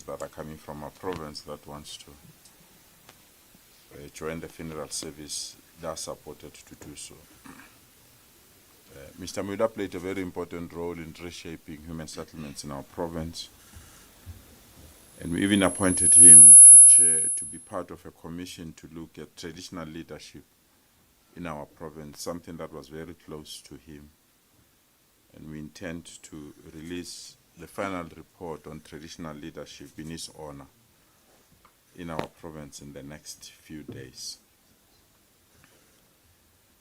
that are coming from our province that wants to join the funeral service, they are supported to do so. Mr. Muda played a very important role in reshaping human settlements in our province, and we even appointed him to be part of a commission to look at traditional leadership in our province, something that was very close to him. And we intend to release the final report on traditional leadership in his honor in our province in the next few days.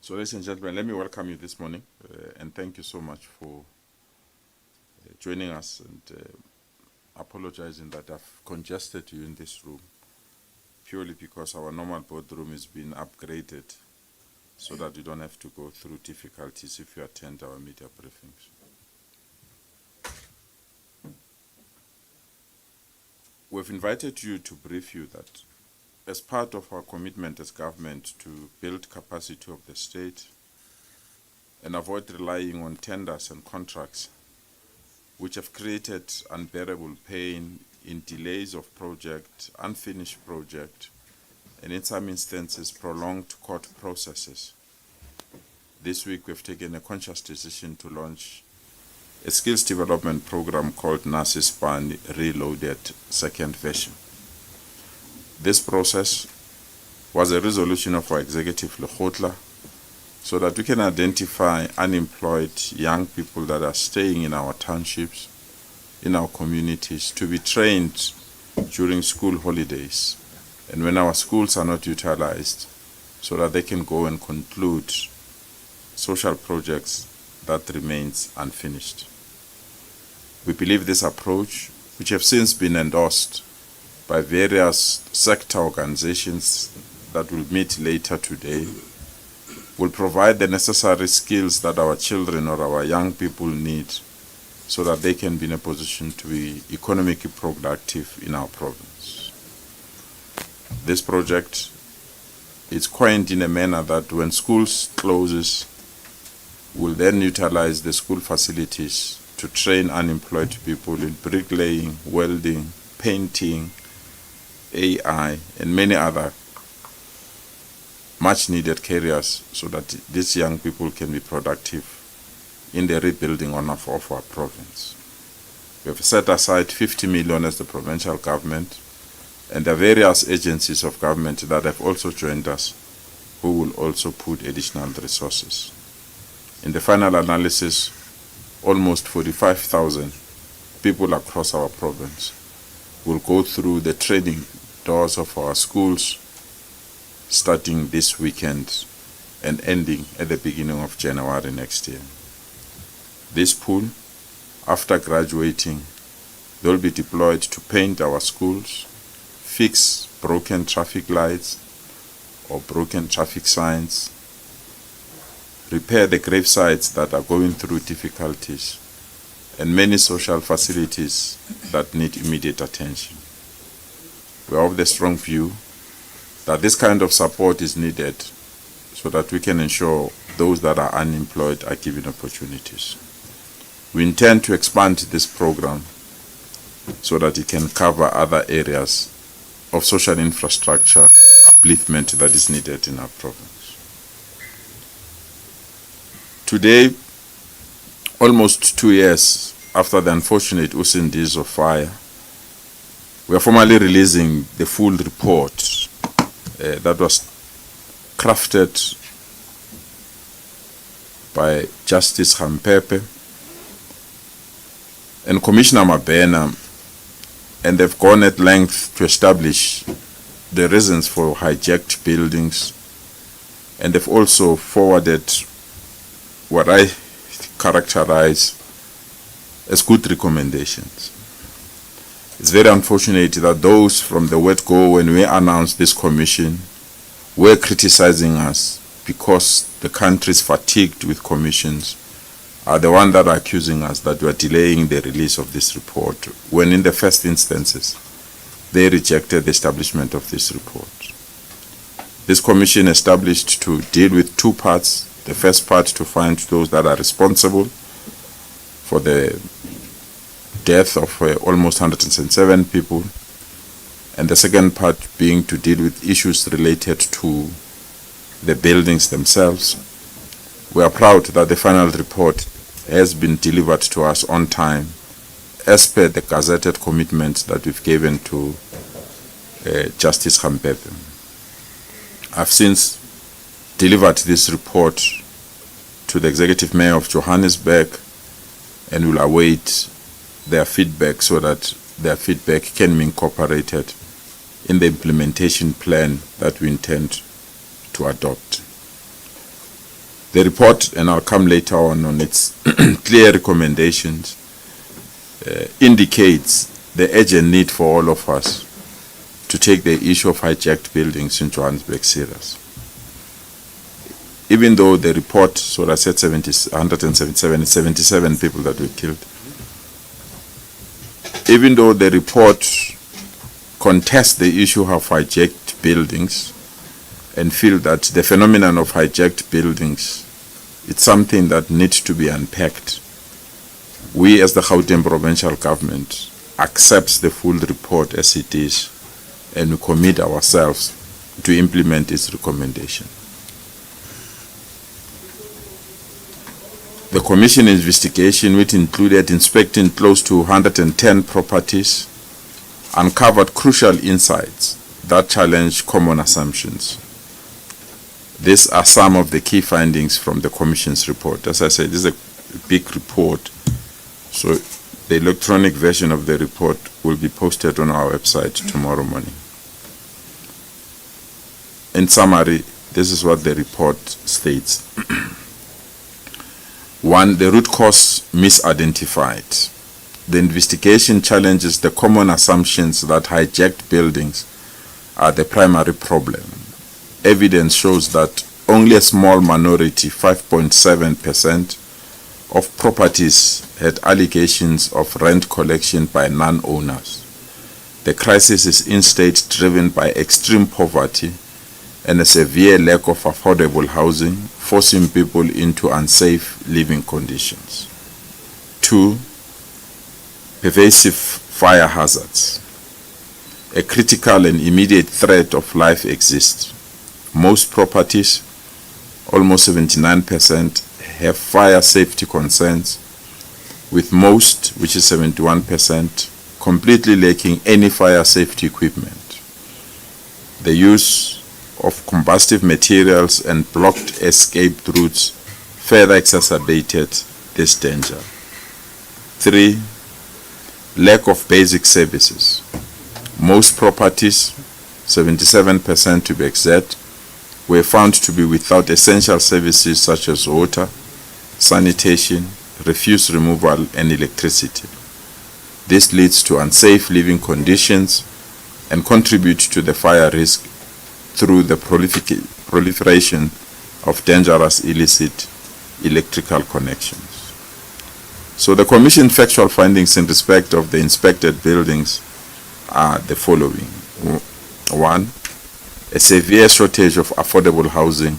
So, ladies and gentlemen, let me welcome you this morning and thank you so much for joining us, and apologizing that I've congested you in this room purely because our normal boardroom is being upgraded so that you don't have to go through difficulties if you attend our media briefings. We've invited you to brief you that as part of our commitment as government to build capacity of the state and avoid relying on tenders and contracts which have created unbearable pain in delays of project, unfinished project, and in some instances prolonged court processes. This week we've taken a conscious decision to launch a skills development program called NASISPAN Reloaded second version. This process was a resolution of our executive Lekgotla so that we can identify unemployed young people that are staying in our townships, in our communities, to be trained during school holidays and when our schools are not utilized, so that they can go and conclude social projects that remains unfinished. We believe this approach, which have since been endorsed by various sector organizations that will meet later today, will provide the necessary skills that our children or our young people need so that they can be in a position to be economically productive in our province. This project is coined in a manner that when schools closes, we'll then utilize the school facilities to train unemployed people in bricklaying, welding, painting, AI, and many other much needed careers so that these young people can be productive in the rebuilding of our province. We have set aside 50 million as the provincial government, and there are various agencies of government that have also joined us who will also put additional resources. In the final analysis, almost 45,000 people across our province will go through the training doors of our schools starting this weekend and ending at the beginning of January next year. This pool, after graduating, they will be deployed to paint our schools, fix broken traffic lights or broken traffic signs, repair the gravesites that are going through difficulties, and many social facilities that need immediate attention. We have the strong view that this kind of support is needed so that we can ensure those that are unemployed are given opportunities. We intend to expand this program so that it can cover other areas of social infrastructure upliftment that is needed in our province. Today, almost 2 years after the unfortunate Usindizo fire, we are formally releasing the full report that was crafted by Justice Hampepe and Commissioner Mabena, and they've gone at length to establish the reasons for hijacked buildings, and they've also forwarded what I characterize as good recommendations. It's very unfortunate that those from the word go when we announced this commission were criticizing us because the country is fatigued with commissions are the ones that are accusing us that we are delaying the release of this report, when in the first instances they rejected the establishment of this report. This commission established to deal with two parts. The first part to find those that are responsible for the death of almost 107 people, and the second part being to deal with issues related to the buildings themselves. We are proud that the final report has been delivered to us on time as per the gazetted commitments that we've given to Justice Gampepe. I've since delivered this report to the Executive Mayor of Johannesburg and will await their feedback so that their feedback can be incorporated in the implementation plan that we intend to adopt. The report, and I'll come later on its clear recommendations, indicates the urgent need for all of us to take the issue of hijacked buildings in Johannesburg serious. Even though the report, so I said 177, 77 people that were killed, even though the report contests the issue of hijacked buildings and feel that the phenomenon of hijacked buildings, it's something that needs to be unpacked, we as the Gauteng Provincial government accepts the full report as it is, and we commit ourselves to implement its recommendation. The Commission investigation, which included inspecting close to 110 properties, uncovered crucial insights that challenge common assumptions. These are some of the key findings from the Commission's report. As I said, this is a big report, so the electronic version of the report will be posted on our website tomorrow morning. In summary, this is what the report states. 1. The root cause misidentified. The investigation challenges the common assumptions that hijacked buildings are the primary problem. Evidence shows that only a small minority, 5.7%, of properties had allegations of rent collection by non-owners. The crisis is instead driven by extreme poverty and a severe lack of affordable housing, forcing people into unsafe living conditions. 2. Pervasive fire hazards. A critical and immediate threat of life exists. Most properties, almost 79%, have fire safety concerns, with most, which is 71%, completely lacking any fire safety equipment. The use of combustive materials and blocked escape routes further exacerbated this danger. 3. Lack of basic services. Most properties, 77% to be exact, were found to be without essential services such as water, sanitation, refuse removal, and electricity. This leads to unsafe living conditions and contributes to the fire risk through the proliferation of dangerous illicit electrical connections. So the Commission factual findings in respect of the inspected buildings are the following. 1. A severe shortage of affordable housing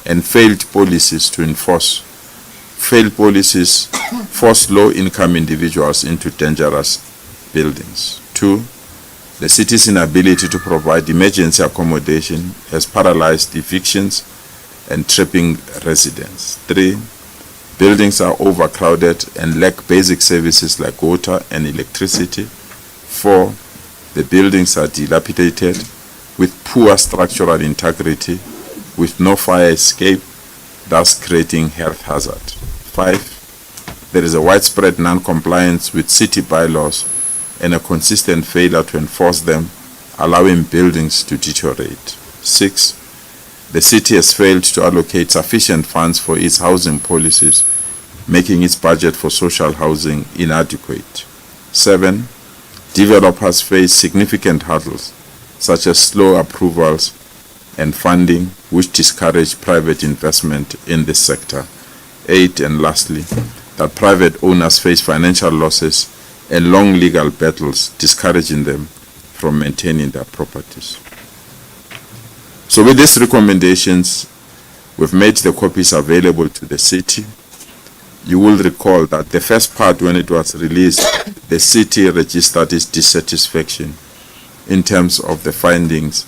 and failed policies to enforce. Failed policies force low-income individuals into dangerous buildings. 2. The city's inability to provide emergency accommodation has paralyzed evictions and trapping residents. 3. Buildings are overcrowded and lack basic services like water and electricity. 4. The buildings are dilapidated with poor structural integrity, with no fire escape, thus creating health hazard. 5. There is a widespread non-compliance with city bylaws and a consistent failure to enforce them, allowing buildings to deteriorate. 6. The city has failed to allocate sufficient funds for its housing policies, making its budget for social housing inadequate. 7. Developers face significant hurdles, such as slow approvals and funding, which discourage private investment in this sector. 8. And lastly, that private owners face financial losses and long legal battles, discouraging them from maintaining their properties. So with these recommendations, we've made the copies available to the city. We will you will recall that the first part, when it was released, the city registered its dissatisfaction in terms of the findings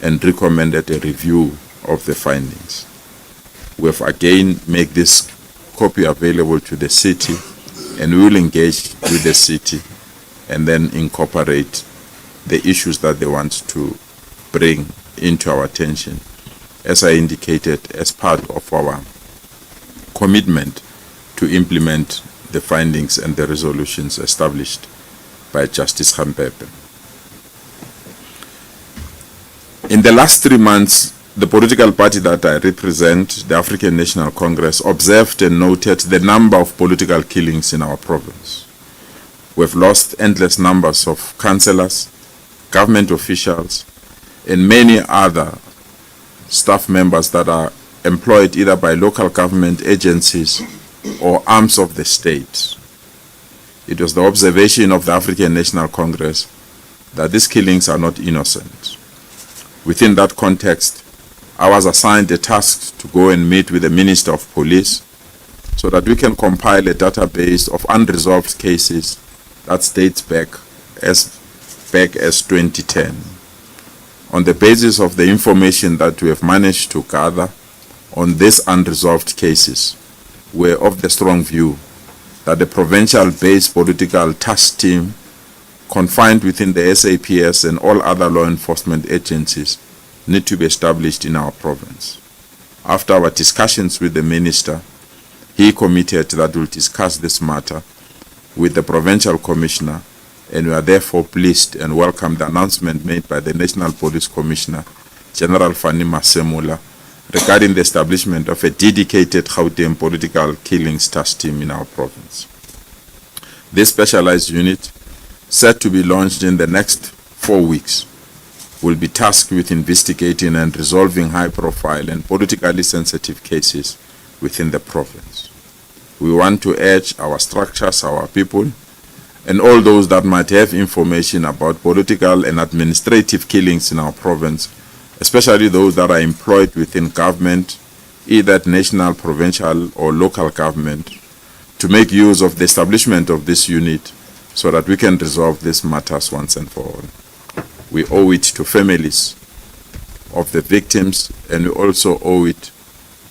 and recommended a review of the findings. We have again made this copy available to the city, and we will engage with the city and then incorporate the issues that they want to bring into our attention, as I indicated, as part of our commitment to implement the findings and the resolutions established by Justice Gampepe. In the last 3 months, the political party that I represent, the African National Congress, observed and noted the number of political killings in our province. We've lost endless numbers of councillors, government officials, and many other staff members that are employed either by local government agencies or arms of the state. It was the observation of the African National Congress that these killings are not innocent. Within that context, I was assigned a task to go and meet with the Minister of Police so that we can compile a database of unresolved cases that dates back as 2010. On the basis of the information that we have managed to gather on these unresolved cases, we're of the strong view that the provincial-based political task team confined within the SAPS and all other law enforcement agencies need to be established in our province. After our discussions with the minister, he committed that we'll discuss this matter with the provincial commissioner, and we are therefore pleased and welcome the announcement made by the National Police Commissioner, General Fani Masemula, regarding the establishment of a dedicated Gauteng political killings task team in our province. This specialized unit, set to be launched in the next 4 weeks, will be tasked with investigating and resolving high-profile and politically sensitive cases within the province. We want to urge our structures, our people, and all those that might have information about political and administrative killings in our province, especially those that are employed within government, either at national, provincial, or local government, to make use of the establishment of this unit so that we can resolve these matters once and for all. We owe it to families of the victims, and we also owe it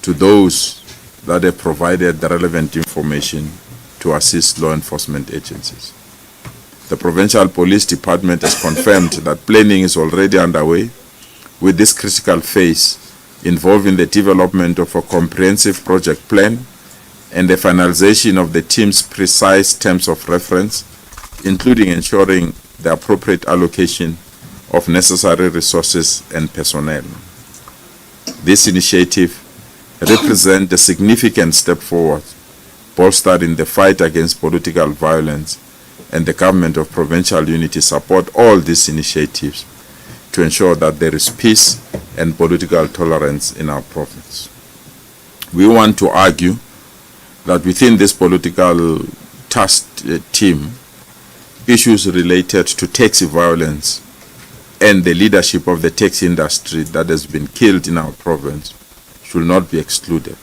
to those that have provided the relevant information to assist law enforcement agencies. The Provincial Police Department has confirmed that planning is already underway with this critical phase involving the development of a comprehensive project plan and the finalization of the team's precise terms of reference, including ensuring the appropriate allocation of necessary resources and personnel. This initiative represents a significant step forward, bolstering the fight against political violence, and the government of provincial unity support all these initiatives to ensure that there is peace and political tolerance in our province. We want to argue that within this political task team, issues related to taxi violence and the leadership of the taxi industry that has been killed in our province should not be excluded.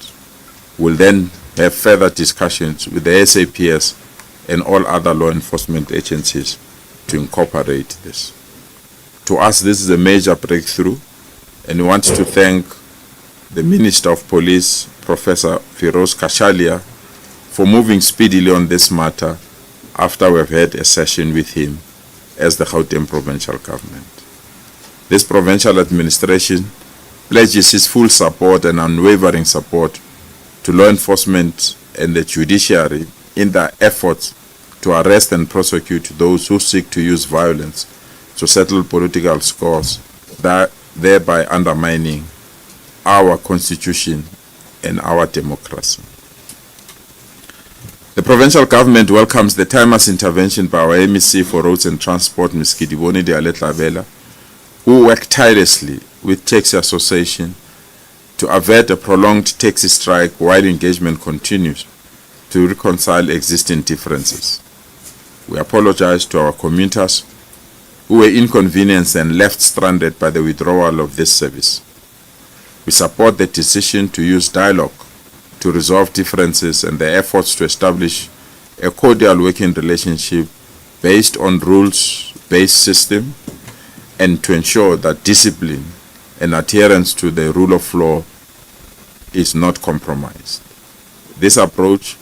We'll then have further discussions with the SAPS and all other law enforcement agencies to incorporate this. To us, this is a major breakthrough, and we want to thank the Minister of Police, Professor Firoz Kashalia, for moving speedily on this matter after we've had a session with him as the Gauteng provincial government. This provincial administration pledges its full support and unwavering support to law enforcement and the judiciary in their efforts to arrest and prosecute those who seek to use violence to settle political scores, thereby undermining our constitution and our democracy. The provincial government welcomes the timeless intervention by our MEC for Roads and Transport, Ms. Kidiboni Dialet-Labella, who worked tirelessly with Taxi Association to avert a prolonged taxi strike while engagement continues to reconcile existing differences. We apologize to our commuters who were inconvenienced and left stranded by the withdrawal of this service. We support the decision to use dialogue to resolve differences and the efforts to establish a cordial working relationship based on rules-based system, and to ensure that discipline and adherence to the rule of law is not compromised. This approach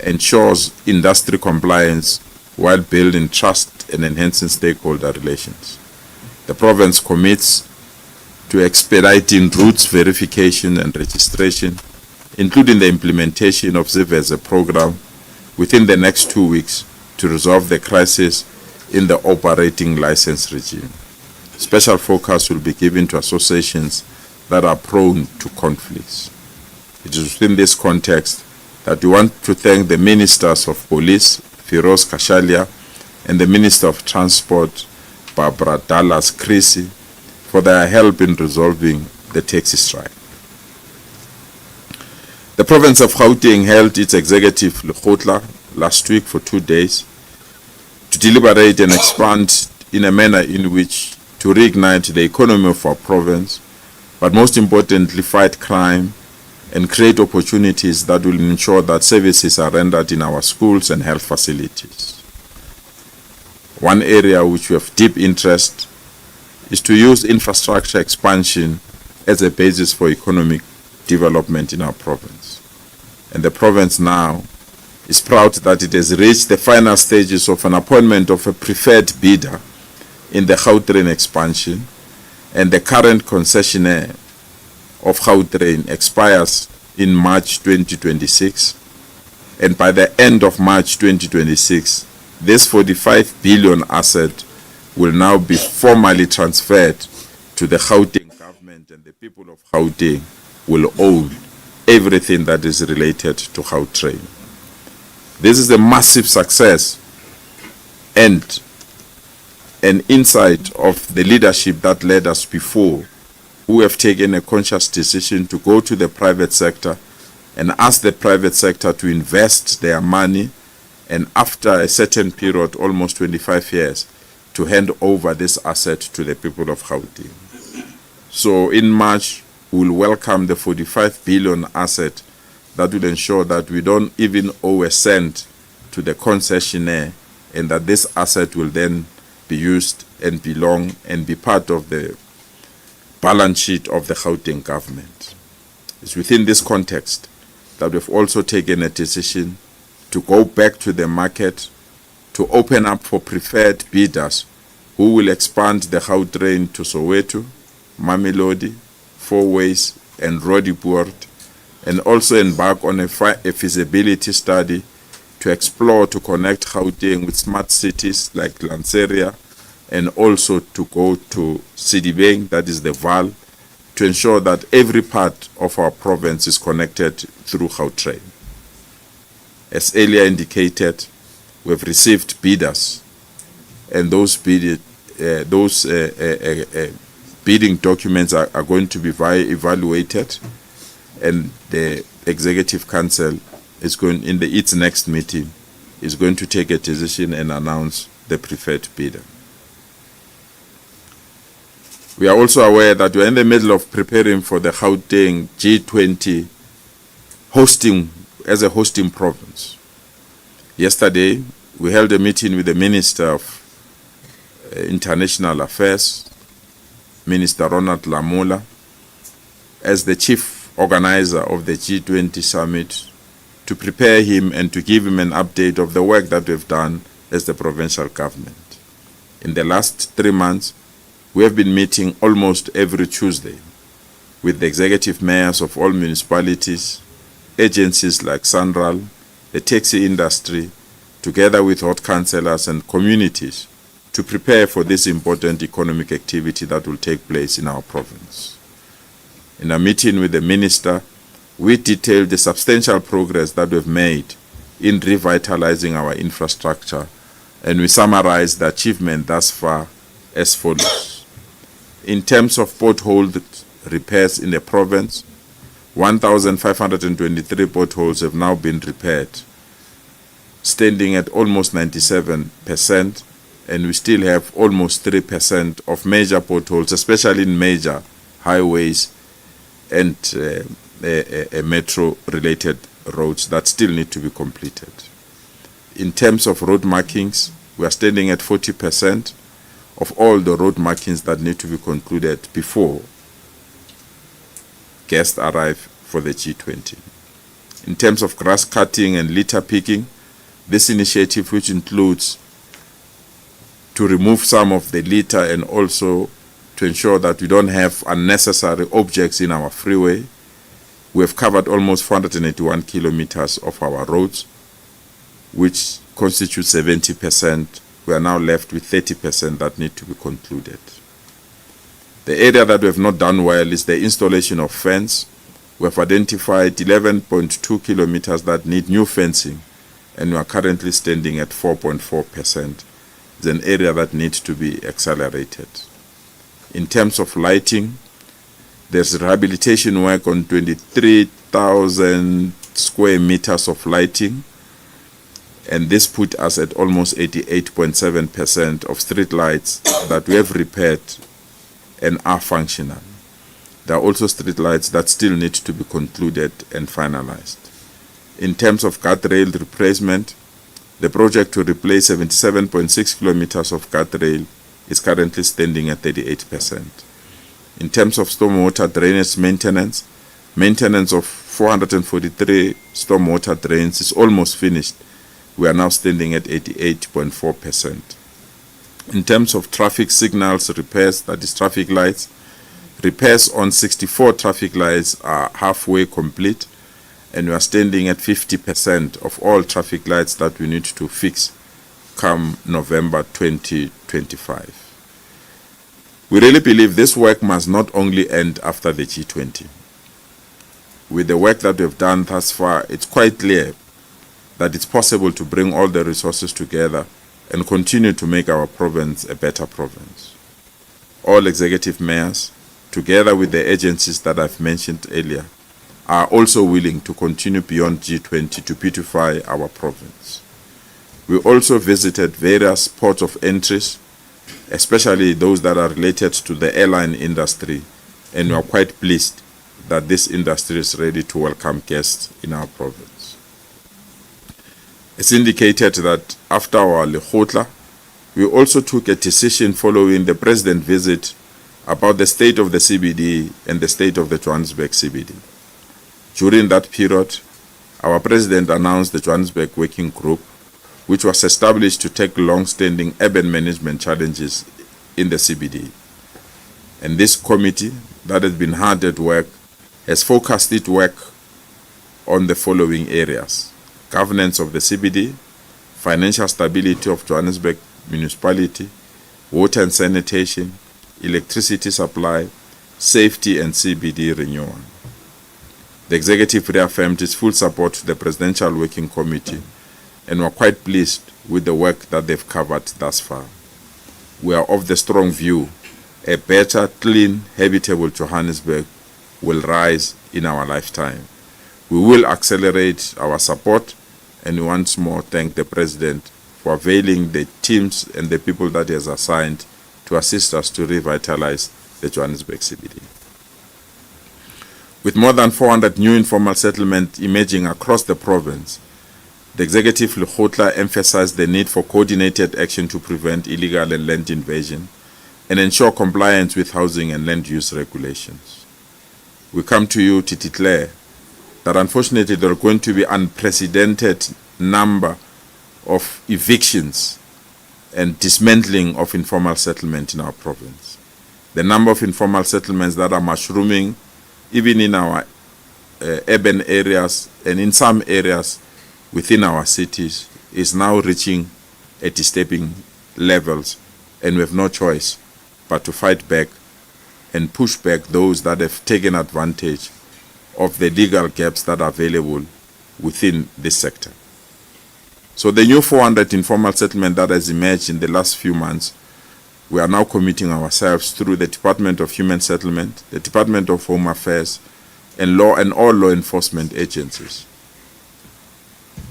ensures industry compliance while building trust and enhancing stakeholder relations. The province commits to expediting routes verification and registration, including the implementation of ZIV as a program within the next 2 weeks to resolve the crisis in the operating license regime. Special focus will be given to associations that are prone to conflicts. It is within this context that we want to thank the Ministers of Police, Firoz Kashalia, and the Minister of Transport, Barbara Dallas Creasy, for their help in resolving the taxi strike. The province of Gauteng held its executive Lekgotla last week for 2 days to deliberate and expand in a manner in which to reignite the economy of our province, but most importantly fight crime and create opportunities that will ensure that services are rendered in our schools and health facilities. One area which we have deep interest is to use infrastructure expansion as a basis for economic development in our province. And the province now is proud that it has reached the final stages of an appointment of a preferred bidder in the Gautrain expansion, and the current concessionaire of Gautrain expires in March 2026, and by the end of March 2026, this 45 billion asset will now be formally transferred to the Gauteng government, and the people of Gauteng will own everything that is related to Gautrain. This is a massive success and an insight of the leadership that led us before, who have taken a conscious decision to go to the private sector and ask the private sector to invest their money, and after a certain period, almost 25 years, to hand over this asset to the people of Gauteng. So in March, we'll welcome the 45 billion asset that will ensure that we don't even owe a cent to the concessionaire, and that this asset will then be used and belong and be part of the balance sheet of the Gauteng government. It's within this context that we've also taken a decision to go back to the market to open up for preferred bidders who will expand the Gautrain to Soweto, Mamelodi, Four Ways, and Roodepoort, and also embark on a feasibility study to explore to connect Gauteng with smart cities like Lanseria, and also to go to Sidibeng, that is the Vaal, to ensure that every part of our province is connected through Gautrain. As earlier indicated, we have received bidders, and those bidding documents are going to be evaluated, and the Executive Council is going, in its next meeting, is going to take a decision and announce the preferred bidder. We are also aware that we are in the middle of preparing for the Gauteng G20 hosting as a hosting province. Yesterday, we held a meeting with the Minister of International Affairs, Minister Ronald Lamola, as the chief organizer of the G20 summit, to prepare him and to give him an update of the work that we've done as the provincial government. In the last 3 months, we have been meeting almost every Tuesday with the executive mayors of all municipalities, agencies like Sanral, the taxi industry, together with hot councillors and communities, to prepare for this important economic activity that will take place in our province. In a meeting with the minister, we detailed the substantial progress that we've made in revitalizing our infrastructure, and we summarized the achievement thus far as follows. In terms of pothole repairs in the province, 1,523 potholes have now been repaired, standing at almost 97%, and we still have almost 3% of major potholes, especially in major highways and metro-related roads that still need to be completed. In terms of road markings, we are standing at 40% of all the road markings that need to be concluded before guests arrive for the G20. In terms of grass cutting and litter picking, this initiative, which includes to remove some of the litter and also to ensure that we don't have unnecessary objects in our freeway, we have covered almost 481 kilometers of our roads, which constitutes 70%. We are now left with 30% that need to be concluded. The area that we have not done well is the installation of fence. We have identified 11.2 kilometers that need new fencing, and we are currently standing at 4.4%. It's an area that needs to be accelerated. In terms of lighting, there's rehabilitation work on 23,000 square meters of lighting, and this put us at almost 88.7% of street lights that we have repaired and are functional. There are also street lights that still need to be concluded and finalized. In terms of guardrail replacement, the project to replace 77.6 kilometers of guardrail is currently standing at 38%. In terms of stormwater drainage maintenance, maintenance of 443 stormwater drains is almost finished. We are now standing at 88.4%. In terms of traffic signals repairs, that is traffic lights, repairs on 64 traffic lights are halfway complete, and we are standing at 50% of all traffic lights that we need to fix come November 2025. We really believe this work must not only end after the G20. With the work that we've done thus far, it's quite clear that it's possible to bring all the resources together and continue to make our province a better province. All executive mayors, together with the agencies that I've mentioned earlier, are also willing to continue beyond G20 to beautify our province. We also visited various ports of entries, especially those that are related to the airline industry, and we are quite pleased that this industry is ready to welcome guests in our province. It's indicated that after our Lekgotla, we also took a decision following the President's visit about the state of the CBD and the state of the Johannesburg CBD. During that period, our President announced the Johannesburg Working Group, which was established to take long-standing urban management challenges in the CBD. And this committee that has been hard at work has focused its work on the following areas: governance of the CBD, financial stability of Johannesburg municipality, water and sanitation, electricity supply, safety and CBD renewal. The executive reaffirmed its full support to the Presidential Working Committee, and we're quite pleased with the work that they've covered thus far. We are of the strong view a better, clean, habitable Johannesburg will rise in our lifetime. We will accelerate our support, and we once more thank the President for availing the teams and the people that he has assigned to assist us to revitalize the Johannesburg CBD. With more than 400 new informal settlements emerging across the province, the Executive Lekgotla emphasized the need for coordinated action to prevent illegal and land invasion and ensure compliance with housing and land use regulations. We come to you to declare that unfortunately there are going to be unprecedented number of evictions and dismantling of informal settlement in our province. The number of informal settlements that are mushrooming even in our urban areas and in some areas within our cities is now reaching at disturbing levels, and we have no choice but to fight back and push back those that have taken advantage of the legal gaps that are available within this sector. So the new 400 informal settlement that has emerged in the last few months, we are now committing ourselves through the Department of Human Settlement, the Department of Home Affairs, and all law enforcement agencies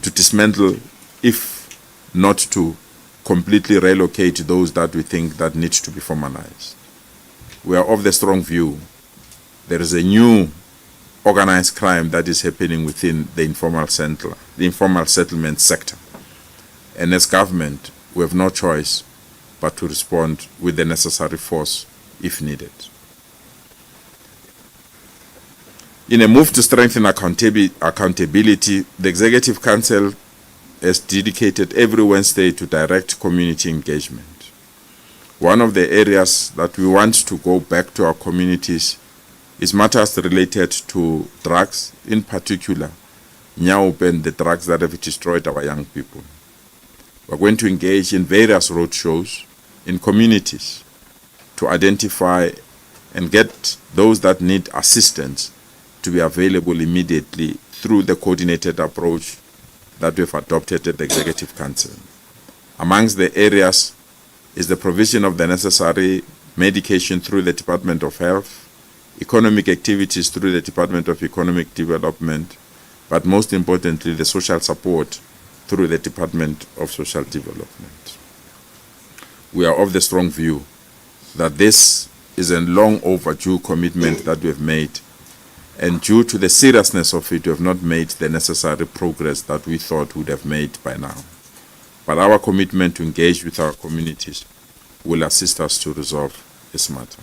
to dismantle, if not to completely relocate those that we think that need to be formalized. We are of the strong view there is a new organized crime that is happening within the informal settlement sector. And as government, we have no choice but to respond with the necessary force if needed. In a move to strengthen accountability, the Executive Council has dedicated every Wednesday to direct community engagement. One of the areas that we want to go back to our communities is matters related to drugs, in particular, Nyaupen, the drugs that have destroyed our young people. We're going to engage in various roadshows in communities to identify and get those that need assistance to be available immediately through the coordinated approach that we've adopted at the Executive Council. Amongst the areas is the provision of the necessary medication through the Department of Health, economic activities through the Department of Economic Development, but most importantly, the social support through the Department of Social Development. We are of the strong view that this is a long overdue commitment that we have made, and due to the seriousness of it, we have not made the necessary progress that we thought we would have made by now. But our commitment to engage with our communities will assist us to resolve this matter.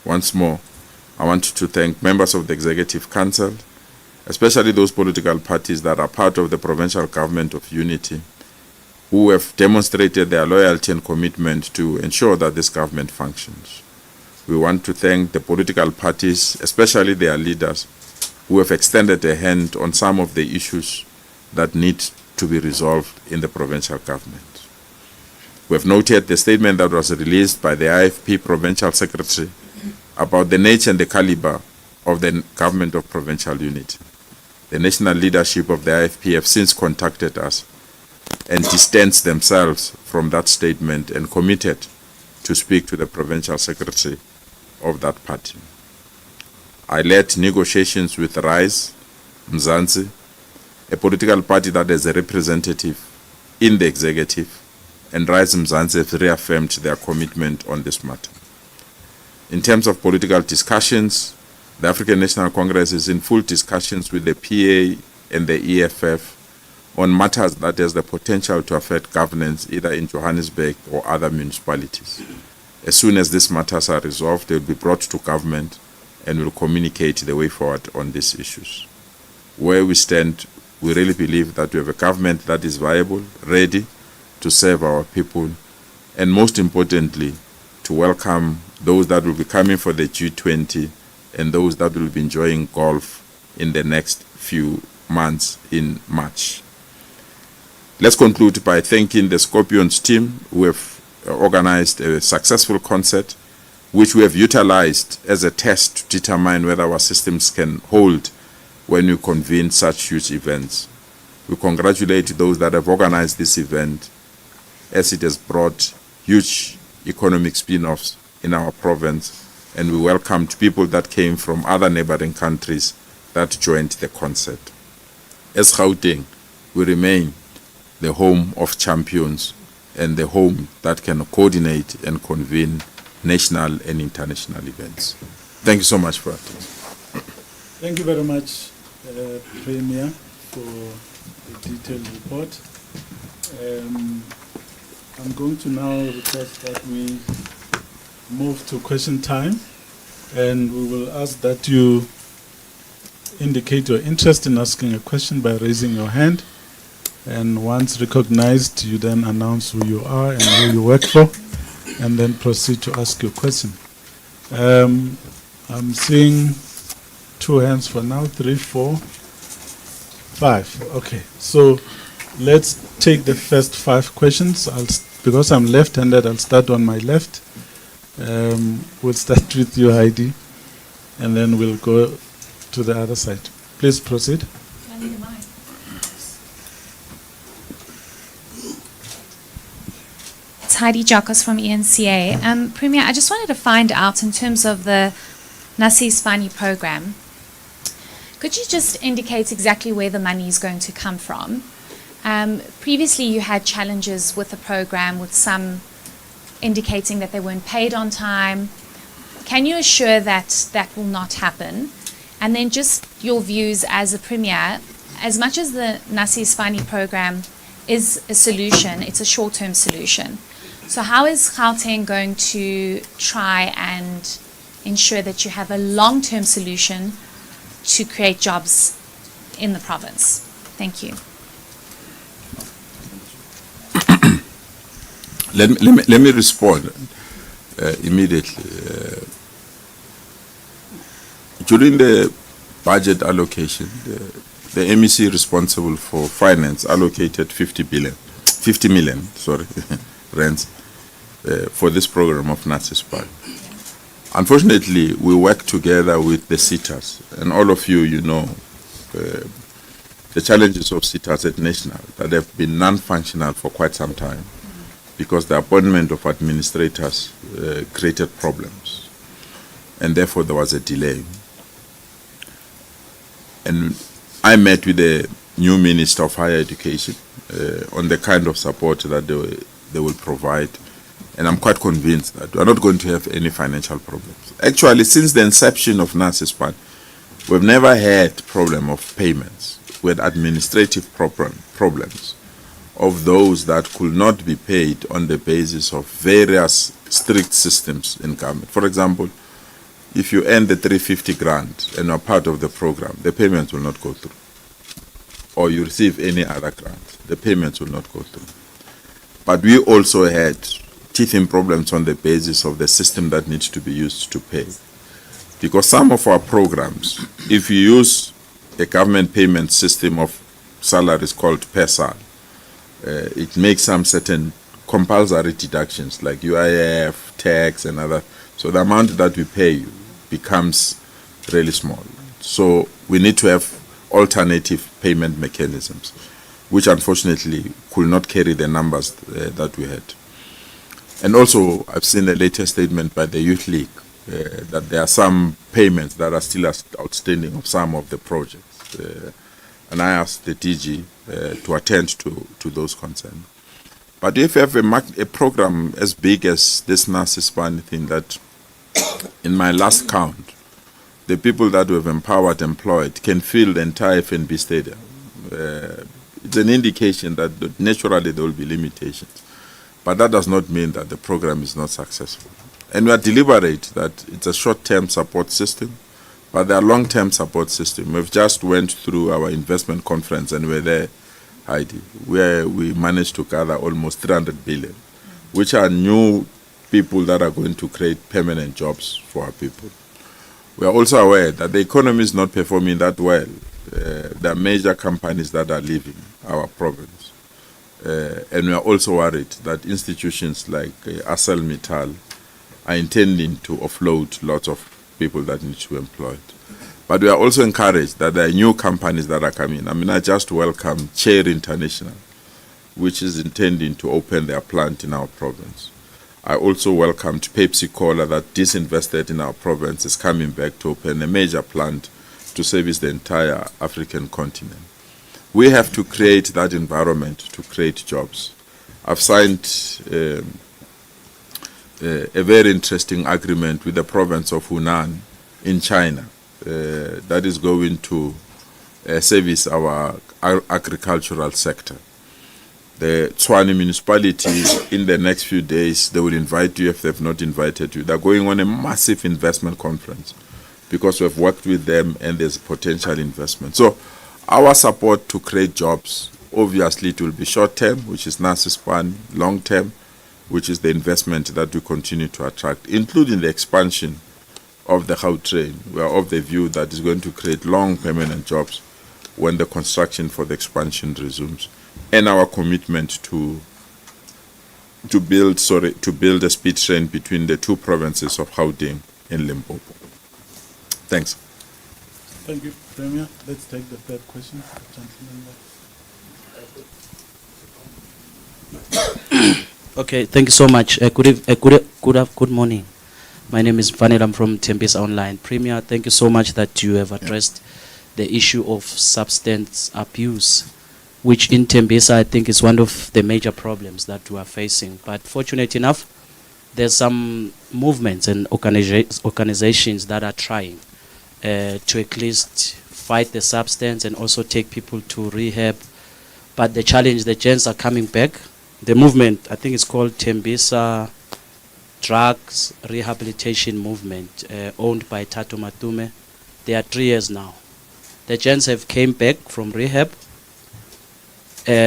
Once more, I want to thank members of the Executive Council, especially those political parties that are part of the Provincial Government of Unity, who have demonstrated their loyalty and commitment to ensure that this government functions. We want to thank the political parties, especially their leaders, who have extended a hand on some of the issues that need to be resolved in the provincial government. We have noted the statement that was released by the IFP Provincial Secretary about the nature and the caliber of the government of provincial unity. The national leadership of the IFP have since contacted us and distanced themselves from that statement and committed to speak to the provincial secretary of that party. I led negotiations with RISE, Mzansi, a political party that has a representative in the executive, and RISE Mzansi have reaffirmed their commitment on this matter. In terms of political discussions, the African National Congress is in full discussions with the PA and the EFF on matters that has the potential to affect governance either in Johannesburg or other municipalities. As soon as these matters are resolved, they will be brought to government and will communicate the way forward on these issues. Where we stand, we really believe that we have a government that is viable, ready to serve our people, and most importantly, to welcome those that will be coming for the G20 and those that will be enjoying golf in the next few months in March. Let's conclude by thanking the Scorpions team who have organized a successful concert, which we have utilized as a test to determine whether our systems can hold when we convene such huge events. We congratulate those that have organized this event, as it has brought huge economic spin-offs in our province, and we welcomed people that came from other neighboring countries that joined the concert. As Gauteng, we remain the home of champions and the home that can coordinate and convene national and international events. Thank you so much for attention. Thank you very much, Premier, for the detailed report. I'm going to now request that we move to question time, and we will ask that you indicate your interest in asking a question by raising your hand. And once recognized, you then announce who you are and who you work for, and then proceed to ask your question. I'm seeing 2 hands for now, 3, 4, 5. Okay, so let's take the first 5 questions. Because I'm left-handed, I'll start on my left. We'll start with you, Heidi, and then we'll go to the other side. Please proceed. Heidi Jacos from ENCA. Premier, I just wanted to find out in terms of the Nasisibani program, could you just indicate exactly where the money is going to come from? Previously you had challenges with the program, with some indicating that they weren't paid on time. Can you assure that that will not happen? And then just your views as a Premier, as much as the Nasi Spani program is a solution, it's a short-term solution. So how is Gauteng going to try and ensure that you have a long-term solution to create jobs in the province? Thank you. Let me respond immediately. During the budget allocation, the MEC responsible for finance allocated 50 million rands for this program of NASISPAL. Unfortunately, we work together with the SITAs, and all of you know the challenges of SITAs at national, that have been non-functional for quite some time because the appointment of administrators created problems, and therefore there was a delay. And I met with the new Minister of Higher Education on the kind of support that they will provide, and I'm quite convinced that we're not going to have any financial problems. Actually, since the inception of NASISPAN, we've never had problem of payments. We had administrative problems of those that could not be paid on the basis of various strict systems in government. For example, if you earn the 350 grand and are part of the program, the payments will not go through. Or you receive any other grant, the payments will not go through. But we also had teething problems on the basis of the system that needs to be used to pay. Because some of our programs, if you use a government payment system of salaries called PESAL, it makes some certain compulsory deductions like UIF, tax, and other. So the amount that we pay becomes really small. So we need to have alternative payment mechanisms, which unfortunately could not carry the numbers that we had. And also, I've seen a latest statement by the Youth League that there are some payments that are still outstanding of some of the projects. And I asked the DG to attend to those concerns. But if you have a program as big as this NASISPAN thing, that in my last count, the people that we've empowered, employed, can fill the entire FNB stadium. It's an indication that naturally there will be limitations. But that does not mean that the program is not successful. And we are deliberate that it's a short-term support system, but there are long-term support systems. We've just went through our investment conference and we're there, Heidi, where we managed to gather almost 300 billion, which are new people that are going to create permanent jobs for our people. We are also aware that the economy is not performing that well. There are major companies that are leaving our province. And we are also worried that institutions like ArcelorMittal are intending to offload lots of people that need to be employed. But we are also encouraged that there are new companies that are coming. I mean, I just welcome Chair International, which is intending to open their plant in our province. I also welcomed Pepsi Cola that disinvested in our province is coming back to open a major plant to service the entire African continent. We have to create that environment to create jobs. I've signed a very interesting agreement with the province of Hunan in China that is going to service our agricultural sector. The Tshwane municipality, in the next few days, they will invite you if they've not invited you. They're going on a massive investment conference because we've worked with them and there's potential investment. So our support to create jobs, obviously it will be short-term, which is NASISPAN, long-term, which is the investment that we continue to attract, including the expansion of the Gautrain. We are of the view that it's going to create long permanent jobs when the construction for the expansion resumes, and our commitment to build a speed train between the two provinces of Gauteng and Limpopo. Thanks. Thank you, Premier. Let's take the third question. Okay, thank you so much. Good morning. My name is Vanel. I'm from Tembisa Online. Premier, thank you so much that you have addressed the issue of substance abuse, which in Tembisa I think is one of the major problems that we are facing. But fortunate enough, there's some movements and organizations that are trying. to at least fight the substance and also take people to rehab. But the challenge, the gents are coming back. The movement, I think it's called Tembisa Drugs Rehabilitation Movement, owned by Tato Matume. They are 3 years now. The gents have came back from rehab,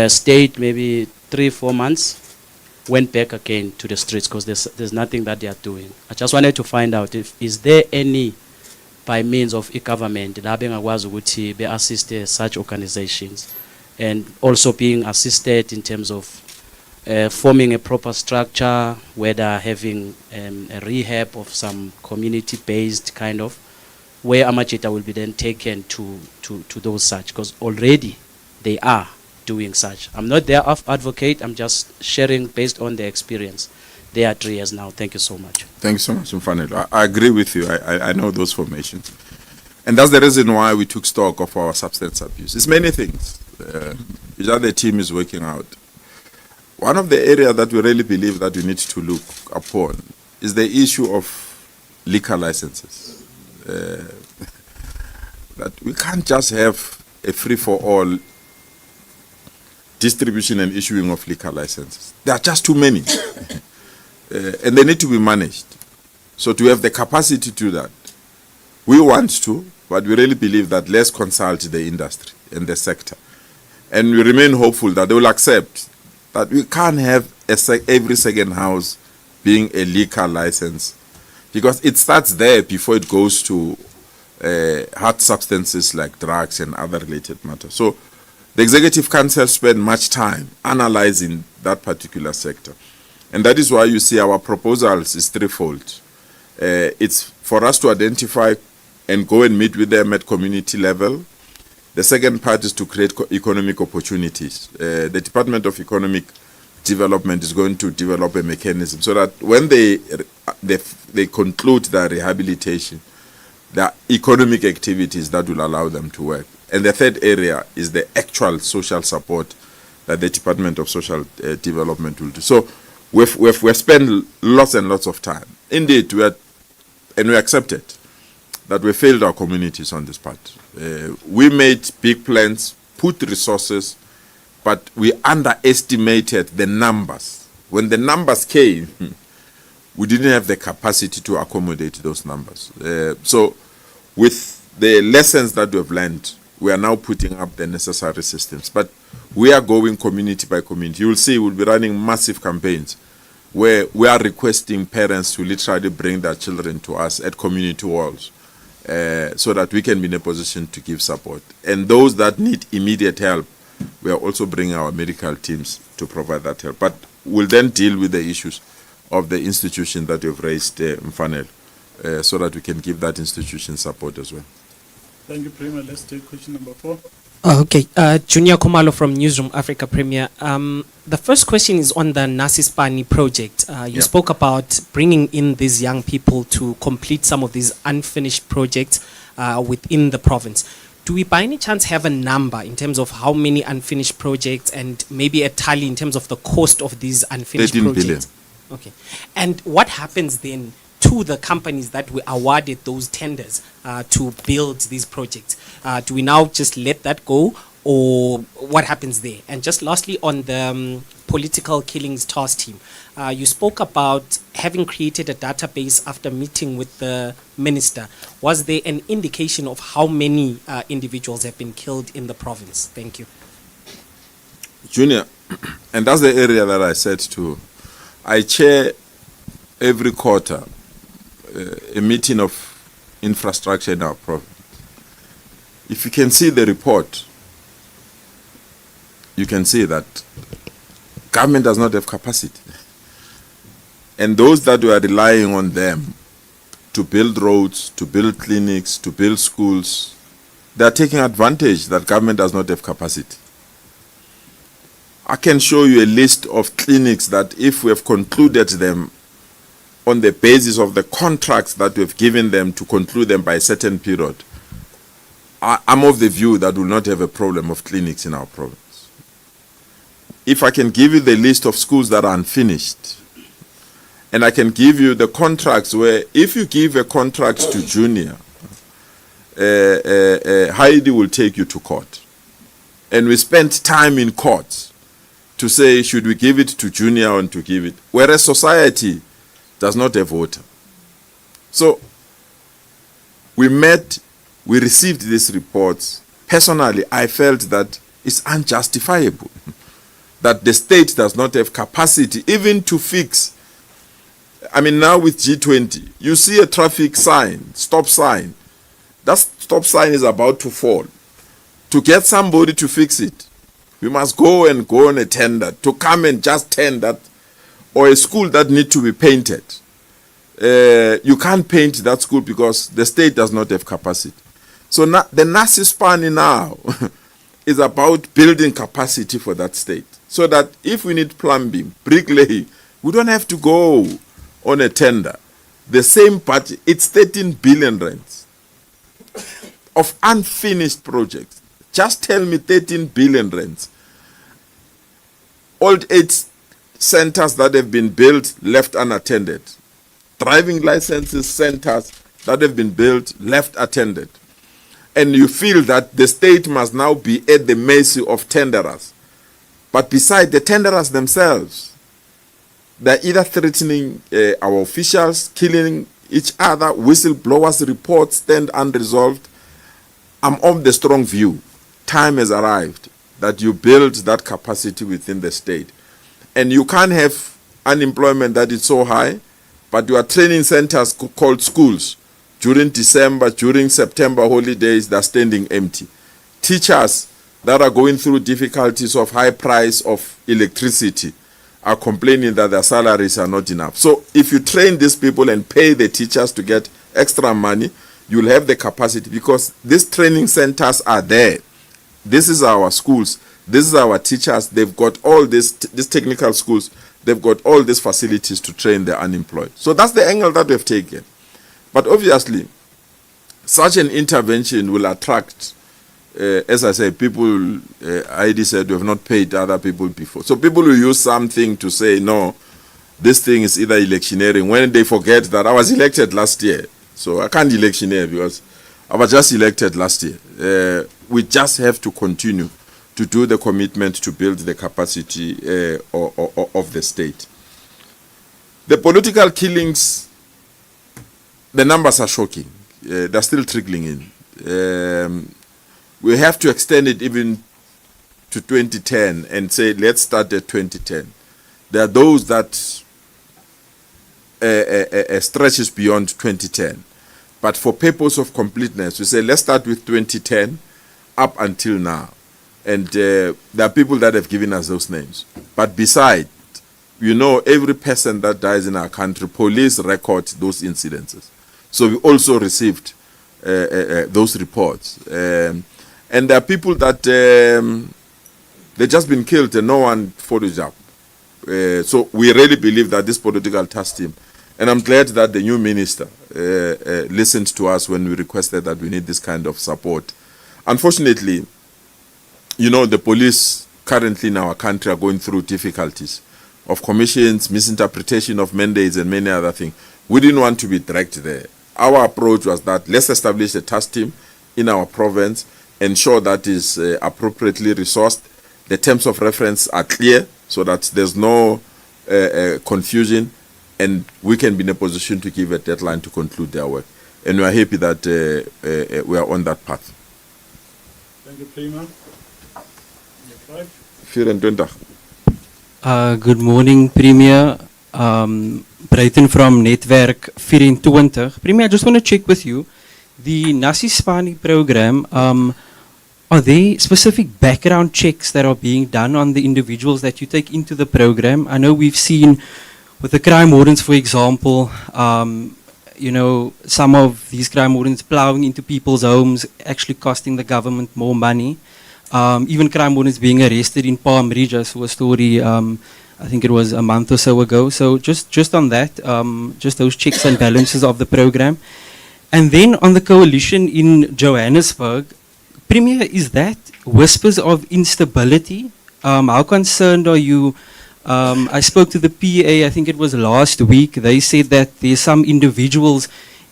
stayed maybe 3-4 months, went back again to the streets because there's nothing that they are doing. I just wanted to find out if is there any, by means of e-government, la bengakwazi ukuthi be assist such organizations, and also being assisted in terms of forming a proper structure, whether having a rehab of some community-based kind of, where Amachita will be then taken to those such, because already they are doing such. I'm not their advocate, I'm just sharing based on their experience. They are 3 years now. Thank you so much. Thank you so much, Mfanelo. I agree with you. I know those formations. And that's the reason why we took stock of our substance abuse. It's many things which the team is working out. One of the areas that we really believe that we need to look upon is the issue of liquor licenses. That we can't just have a free-for-all distribution and issuing of liquor licenses. There are just too many. And they need to be managed. So to have the capacity to do that, we want to, but we really believe that let's consult the industry and the sector. And we remain hopeful that they will accept that we can't have every second house being a liquor license, because it starts there before it goes to hard substances like drugs and other related matters. So the Executive Council spent much time analyzing that particular sector. And that is why you see our proposals is threefold. It's for us to identify and go and meet with them at community level. The second part is to create economic opportunities. The Department of Economic Development is going to develop a mechanism so that when they conclude their rehabilitation, there are economic activities that will allow them to work. And the third area is the actual social support that the Department of Social Development will do. So we've spent lots and lots of time. Indeed, we accepted that we failed our communities on this part. We made big plans, put resources, but we underestimated the numbers. When the numbers came, we didn't have the capacity to accommodate those numbers. So with the lessons that we've learned, we are now putting up the necessary systems. But we are going community by community. You will see we'll be running massive campaigns where we are requesting parents to literally bring their children to us at community halls so that we can be in a position to give support. And those that need immediate help, we are also bringing our medical teams to provide that help. But we'll then deal with the issues of the institution that you've raised, Mfanel, so that we can give that institution support as well. Thank you, Premier. Let's take question number 4. Okay, Junior Kumalo from Newsroom Africa, Premier. The first question is on the Nasispani project. You spoke about bringing in these young people to complete some of these unfinished projects within the province. Do we by any chance have a number in terms of how many unfinished projects and maybe a tally in terms of the cost of these unfinished 13 projects? billion. Okay. And what happens then to the companies that we awarded those tenders to build these projects? Do we now just let that go, or what happens there? And just lastly, on the political killings task team, you spoke about having created a database after meeting with the minister. Was there an indication of how many individuals have been killed in the province? Thank you. Junior, and that's the area that I said to, I chair every quarter a meeting of infrastructure in our province. If you can see the report, you can see that government does not have capacity. And those that were relying on them to build roads, to build clinics, to build schools, they are taking advantage that government does not have capacity. I can show you a list of clinics that if we have concluded them on the basis of the contracts that we've given them to conclude them by a certain period, I'm of the view that we'll not have a problem of clinics in our province. If I can give you the list of schools that are unfinished, and I can give you the contracts where if you give a contract to Junior Heidi will take you to court. And we spent time in court to say, should we give it to Junior or to give it? Whereas society does not have water. So we met, we received these reports. Personally, I felt that it's unjustifiable that the state does not have capacity even to fix. I mean, now with G20, you see a traffic sign, stop sign. That stop sign is about to fall. To get somebody to fix it, we must go on a tender to come and just tender, or a school that needs to be painted. You can't paint that school because the state does not have capacity. So now, the NASI span now is about building capacity for that state. So that if we need plumbing, bricklaying, we don't have to go on a tender. The same budget, it's 13 billion rands of unfinished projects. Just tell me 13 billion rands. Old age centers that have been built, left unattended. Driving licenses centers that have been built, left attended. And you feel that the state must now be at the mercy of tenderers. But beside the tenderers themselves, they're either threatening our officials, killing each other, whistleblowers' reports stand unresolved. I'm of the strong view. Time has arrived that you build that capacity within the state. And you can't have unemployment that is so high, but you are training centers called schools. During December, during September holidays, they're standing empty. Teachers that are going through difficulties of high price of electricity are complaining that their salaries are not enough. So if you train these people and pay the teachers to get extra money, you'll have the capacity, because these training centers are there. This is our schools. This is our teachers. They've got all these technical schools. They've got all these facilities to train the unemployed. So that's the angle that we've taken. But obviously, such an intervention will attract, as I say, people, ID said, we have not paid other people before. So people will use something to say, no, this thing is either electioneering, when they forget that I was elected last year. So I can't electioneer because I was just elected last year. We just have to continue to do the commitment to build the capacity of the state. The political killings, the numbers are shocking. They're still trickling in. We have to extend it even to 2010 and say, let's start at 2010. There are those that stretches beyond 2010. But for purpose of completeness, we say, let's start with 2010 up until now. And there are people that have given us those names. But beside, you know, every person that dies in our country, police record those incidences. So we also received those reports. And there are people that they've just been killed and no one follows up. So we really believe that this political task team, and I'm glad that the new minister listened to us when we requested that we need this kind of support. Unfortunately, you know, the police currently in our country are going through difficulties of commissions, misinterpretation of mandates and many other things. We didn't want to be dragged there. Our approach was that let's establish a task team in our province, ensure that is appropriately resourced. The terms of reference are clear so that there's no confusion, and we can be in a position to give a deadline to conclude their work. And we are happy that we are on that path. Thank you, Prima. Good morning, Premier. Breiten from Netwerk 24. Premier, I just want to check with you. The Nasi Spani program, are there specific background checks that are being done on the individuals that you take into the program? I know we've seen with the crime wardens, for example, you know, some of these crime wardens plowing into people's homes, actually costing the government more money. Even crime wardens being arrested in Palm Ridge. I saw a story, I think it was a month or so ago. So just on that, just those checks and balances of the program. And then on the coalition in Johannesburg, Premier, is that whispers of instability? How concerned are you? I spoke to the PA, I think it was last week. They said that there's some individuals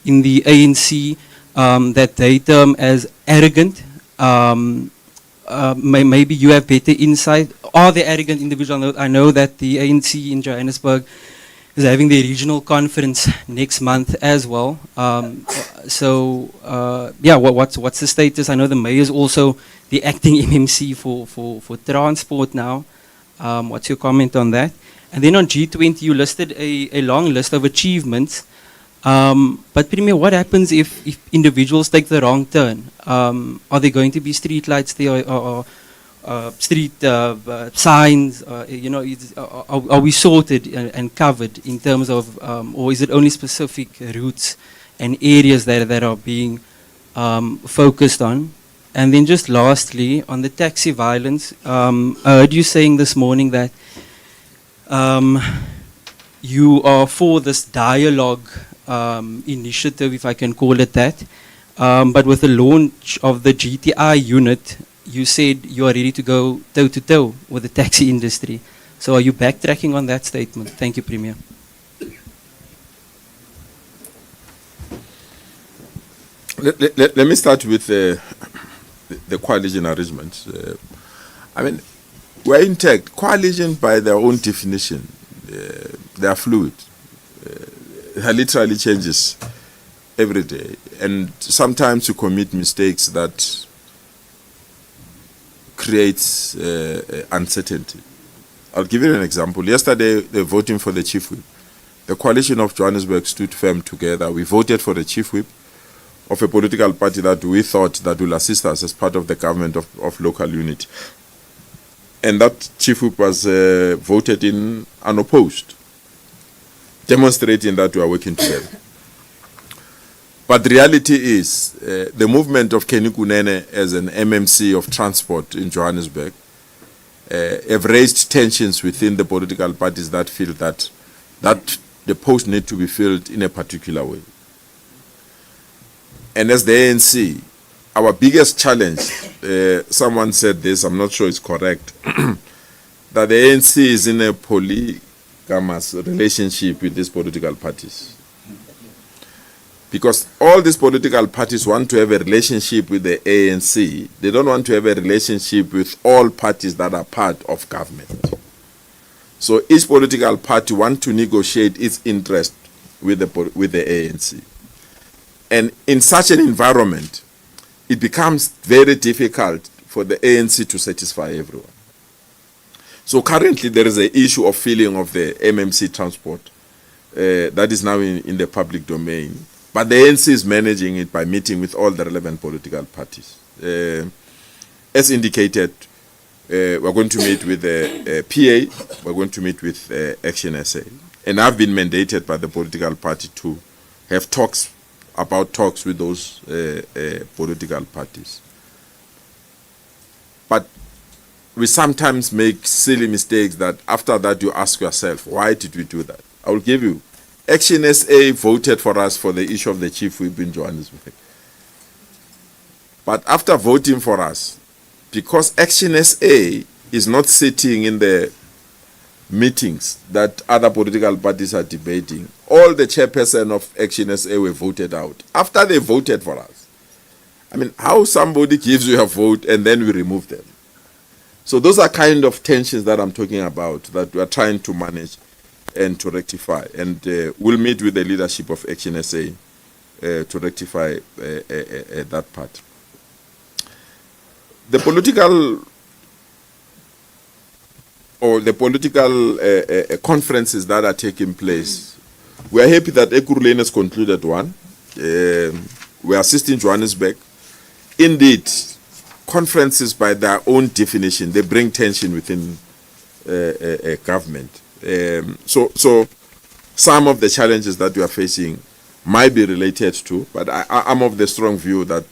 in the ANC that they term as arrogant. Maybe you have better insight. Are they arrogant individuals? I know that the ANC in Johannesburg is having their regional conference next month as well. Yeah, what's the status? I know the mayor is also the acting MMC for transport now. What's your comment on that? And then on G20, you listed a long list of achievements. But Premier, what happens if individuals take the wrong turn? Are there going to be street lights there or street signs? You know, are we sorted and covered in terms of, or is it only specific routes and areas that are being focused on? And then just lastly, on the taxi violence, I heard you saying this morning that you are for this dialogue initiative, if I can call it that. But with the launch of the GTI unit, you said you are ready to go toe-to-toe with the taxi industry. So are you backtracking on that statement? Thank you, Premier. Let me start with the coalition arrangements. I mean, we're intact. Coalition, by their own definition, they are fluid. It literally changes every day. And sometimes you commit mistakes that creates uncertainty. I'll give you an example. Yesterday, they were voting for the chief whip. The coalition of Johannesburg stood firm together. We voted for the chief whip of a political party that we thought that will assist us as part of the government of local unity. And that chief whip was voted in unopposed, demonstrating that we are working together. But the reality is, the movement of Kenny Kunene as an MMC of transport in Johannesburg have raised tensions within the political parties that feel that the post need to be filled in a particular way. And as the ANC, our biggest challenge, someone said this, I'm not sure it's correct, that the ANC is in a polygamous relationship with these political parties. Because all these political parties want to have a relationship with the ANC. They don't want to have a relationship with all parties that are part of government. So each political party wants to negotiate its interest with the ANC. And in such an environment, it becomes very difficult for the ANC to satisfy everyone. So currently there is an issue of filling of the MMC transport that is now in the public domain. But the ANC is managing it by meeting with all the relevant political parties. As indicated, we're going to meet with the PA, we're going to meet with Action SA. And I've been mandated by the political party to have talks with those political parties. But we sometimes make silly mistakes that after that you ask yourself, why did we do that? I will give you. Action SA voted for us for the issue of the chief whip in Johannesburg. But after voting for us, because Action SA is not sitting in the meetings that other political parties are debating, all the chairperson of Action SA were voted out. After they voted for us, I mean, how somebody gives you a vote and then we remove them? So those are kind of tensions that I'm talking about that we are trying to manage and to rectify. And we'll meet with the leadership of Action SA to rectify that part. The political conferences that are taking place, we are happy that Ekurhuleni has concluded one. We are assisting Johannesburg. Indeed, conferences by their own definition, they bring tension within a government. So some of the challenges that we are facing might be related to, but I'm of the strong view that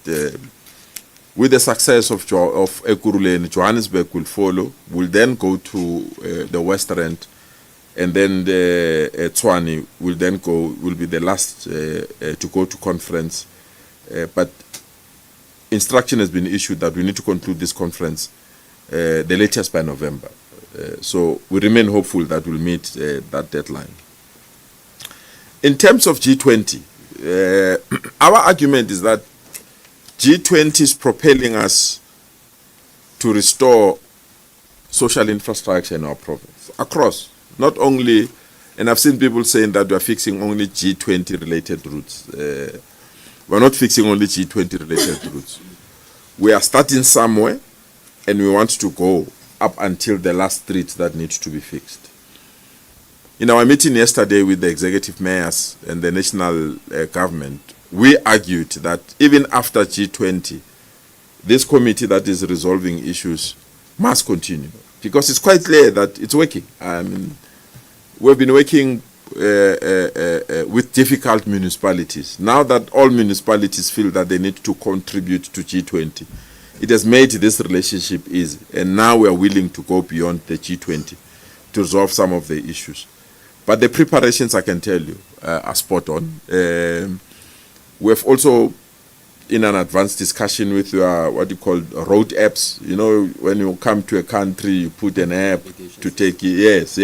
with the success of Ekurhuleni, Johannesburg will follow, will then go to the West End, and then the Tshwane will be the last to go to conference. But instruction has been issued that we need to conclude this conference the latest by November. So we remain hopeful that we'll meet that deadline. In terms of G20, our argument is that G20 is propelling us to restore social infrastructure in our province, across, not only, and I've seen people saying that we are fixing only G20 related routes. We're not fixing only G20 related routes. We are starting somewhere, and we want to go up until the last street that needs to be fixed. In our meeting yesterday with the executive mayors and the national government, we argued that even after G20, this committee that is resolving issues must continue, because it's quite clear that it's working. I mean, we've been working with difficult municipalities. Now that all municipalities feel that they need to contribute to G20, it has made this relationship easy, and now we are willing to go beyond the G20 to resolve some of the issues. But the preparations, I can tell you, are spot on. We have also, in an advanced discussion with what you call road apps. You know, when you come to a country, you put an app to take you. Yes.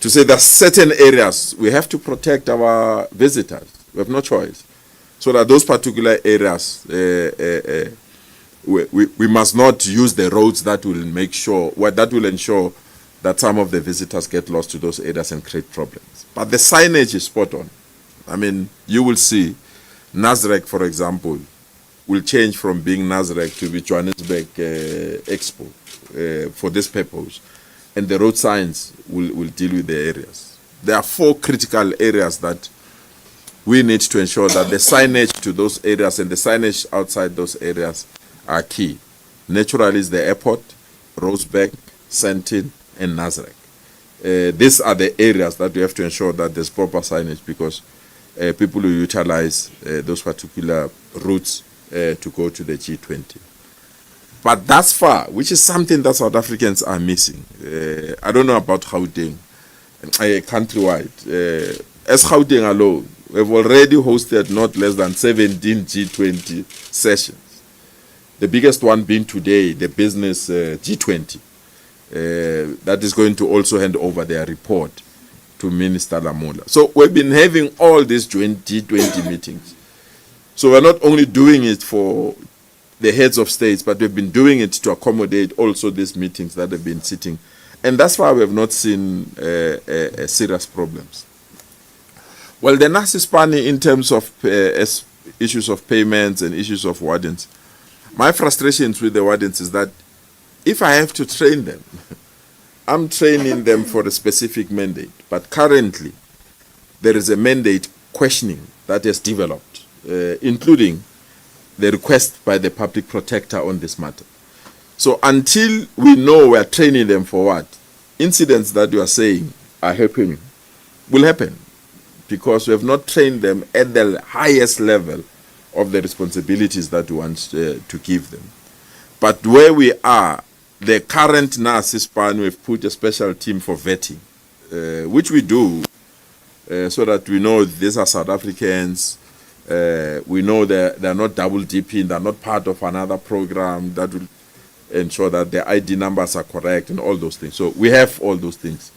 To say that certain areas, we have to protect our visitors. We have no choice. So that those particular areas, we must not use the roads that will make sure, that will ensure that some of the visitors get lost to those areas and create problems. But the signage is spot on. I mean, you will see Nasrec, for example, will change from being Nasrec to be Johannesburg EXCO for this purpose. And the road signs will deal with the areas. There are 4 critical areas that we need to ensure that the signage to those areas and the signage outside those areas are key. Naturally is the airport, Rosebank, Sentin, and Nasrec. These are the areas that we have to ensure that there's proper signage, because people will utilize those particular routes to go to the G20. But thus far, which is something that South Africans are missing, I don't know about Gauteng, countrywide. As Gauteng alone, we've already hosted not less than 17 G20 sessions. The biggest one being today, the business G20. That is going to also hand over their report to Minister Lamola. So we've been having all these G20 meetings. So we're not only doing it for the heads of states, but we've been doing it to accommodate also these meetings that have been sitting. And that's why we have not seen serious problems. Well, the NASISPANI, in terms of issues of payments and issues of wardens, my frustrations with the wardens is that if I have to train them, I'm training them for a specific mandate. But currently, there is a mandate questioning that has developed, including the request by the public protector on this matter. So until we know we are training them for what, incidents that you are saying are happening, will happen, because we have not trained them at the highest level of the responsibilities that we want to give them. But where we are, the current NASISPAN, we've put a special team for vetting, which we do, so that we know these are South Africans. We know they're not double dipping, they're not part of another program that will ensure that the ID numbers are correct and all those things. So we have all those things,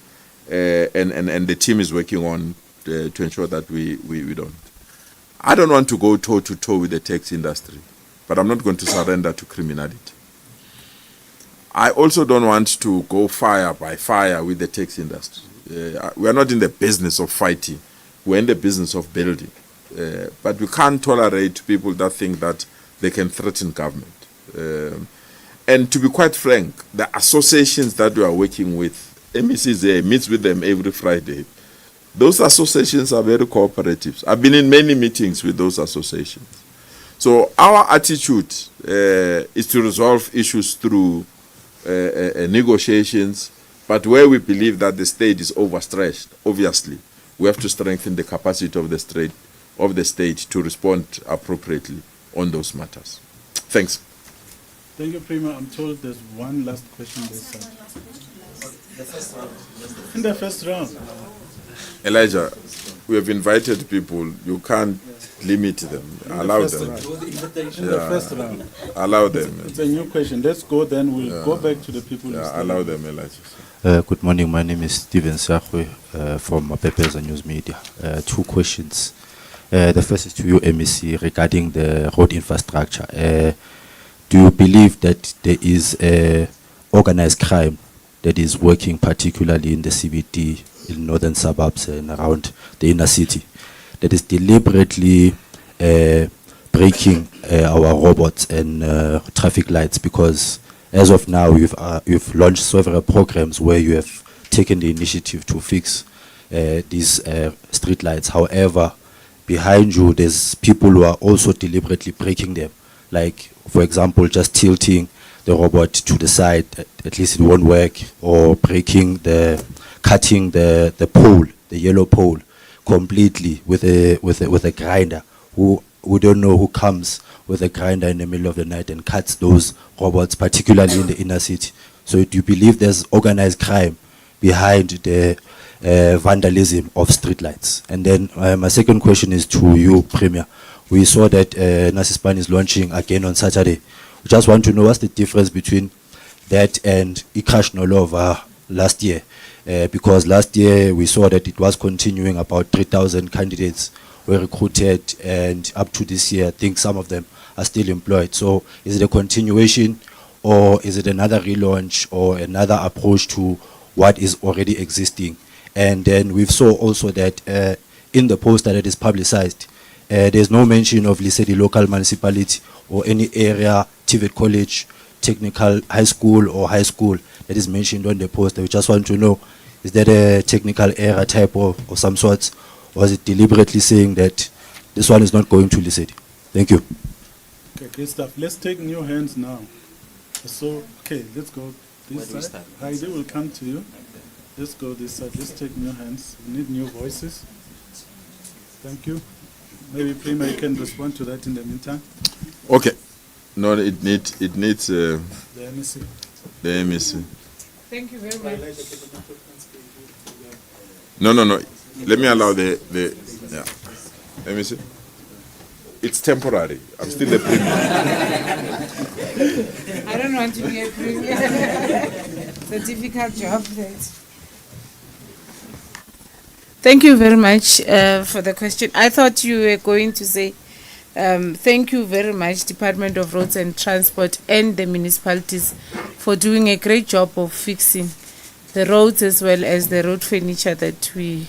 and the team is working on to ensure that we don't. I don't want to go toe to toe with the taxi industry, but I'm not going to surrender to criminality. I also don't want to go fire by fire with the taxi industry. We are not in the business of fighting, we're in the business of building. But we can't tolerate people that think that they can threaten government. And to be quite frank, the associations that we are working with, MECZ meets with them every Friday. Those associations are very cooperative. I've been in many meetings with those associations. So our attitude is to resolve issues through negotiations, but where we believe that the state is overstretched, obviously, we have to strengthen the capacity of the state to respond appropriately on those matters. Thanks. Thank you, Prima. I'm told there's one last question this side. In the first round. Elijah, we have invited people. You can't limit them. Allow them. In the first round. Allow them. It's a new question. Let's go, then we'll go back to the people. Allow them, Elijah. Good morning. My name is Steven Sakwe from Mapepeza News Media. 2 questions. The first is to you, MEC, regarding the road infrastructure. Do you believe that there is organized crime that is working particularly in the CBD, in northern suburbs and around the inner city, that is deliberately breaking our robots and traffic lights? Because as of now, you've launched several programs where you have taken the initiative to fix these street lights. However, behind you, there's people who are also deliberately breaking them. Like, for example, just tilting the robot to the side, at least it won't work, or cutting the pole, the yellow pole, completely with a grinder. We don't know who comes with a grinder in the middle of the night and cuts those robots, particularly in the inner city. So do you believe there's organized crime behind the vandalism of streetlights? And then my second question is to you, Premier. We saw that Nasispan is launching again on Saturday. We just want to know what's the difference between that and Ikash Nolova last year. Because last year we saw that it was continuing, about 3,000 candidates were recruited, and up to this year, I think some of them are still employed. So is it a continuation, or is it another relaunch or another approach to what is already existing? And then we saw also that in the poster that is publicized, there's no mention of the local municipality or any area, TVET college, technical high school or high school that is mentioned on the poster. We just want to know, is that a technical error type of some sorts, or is it deliberately saying that this one is not going to Lesedi? Thank you. Okay, great stuff. Let's take new hands now. So, okay, let's go this side. Heidi will come to you. Let's go this side. Let's take new hands. We need new voices. Thank you. Maybe Prima, you can respond to that in the meantime. Okay. No, it needs The MEC. the MEC. Thank you very much. No. Let me allow the yeah. Let me see. It's temporary. I'm still the premier. I don't want to be a premier. It's a difficult job. Thank you very much for the question. I thought you were going to say thank you very much, Department of Roads and Transport and the municipalities, for doing a great job of fixing the roads as well as the road furniture that we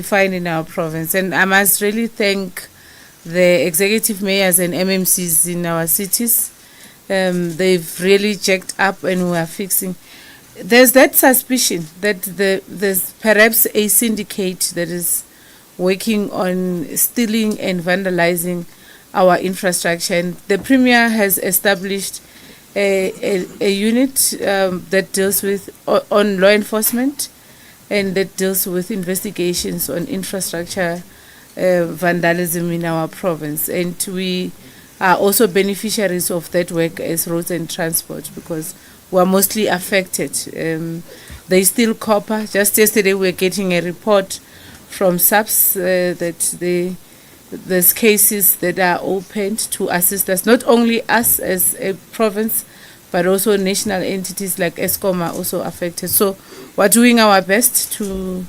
find in our province. And I must really thank the executive mayors and MMCs in our cities. They've really jacked up and we are fixing. There's that suspicion that there's perhaps a syndicate that is working on stealing and vandalizing our infrastructure. And the Premier has established a unit that deals with on law enforcement and that deals with investigations on infrastructure vandalism in our province. And we are also beneficiaries of that work as roads and transport, because we are mostly affected. They steal copper. Just yesterday we were getting a report from SAPS that there's cases that are opened to assist us, not only us as a province, but also national entities like EXCO are also affected. So we're doing our best to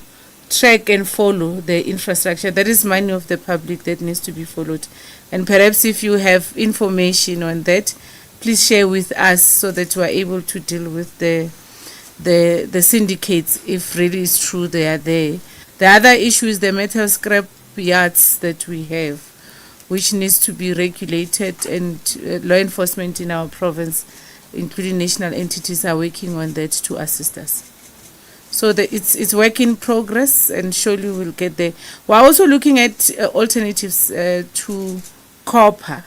track and follow the infrastructure. That is money of the public that needs to be followed. And perhaps if you have information on that, please share with us so that we are able to deal with the syndicates if really it's true they are there. The other issue is the metal scrap yards that we have, which needs to be regulated, and law enforcement in our province, including national entities, are working on that to assist us. So it's work in progress, and surely we'll get there. We're also looking at alternatives to copper.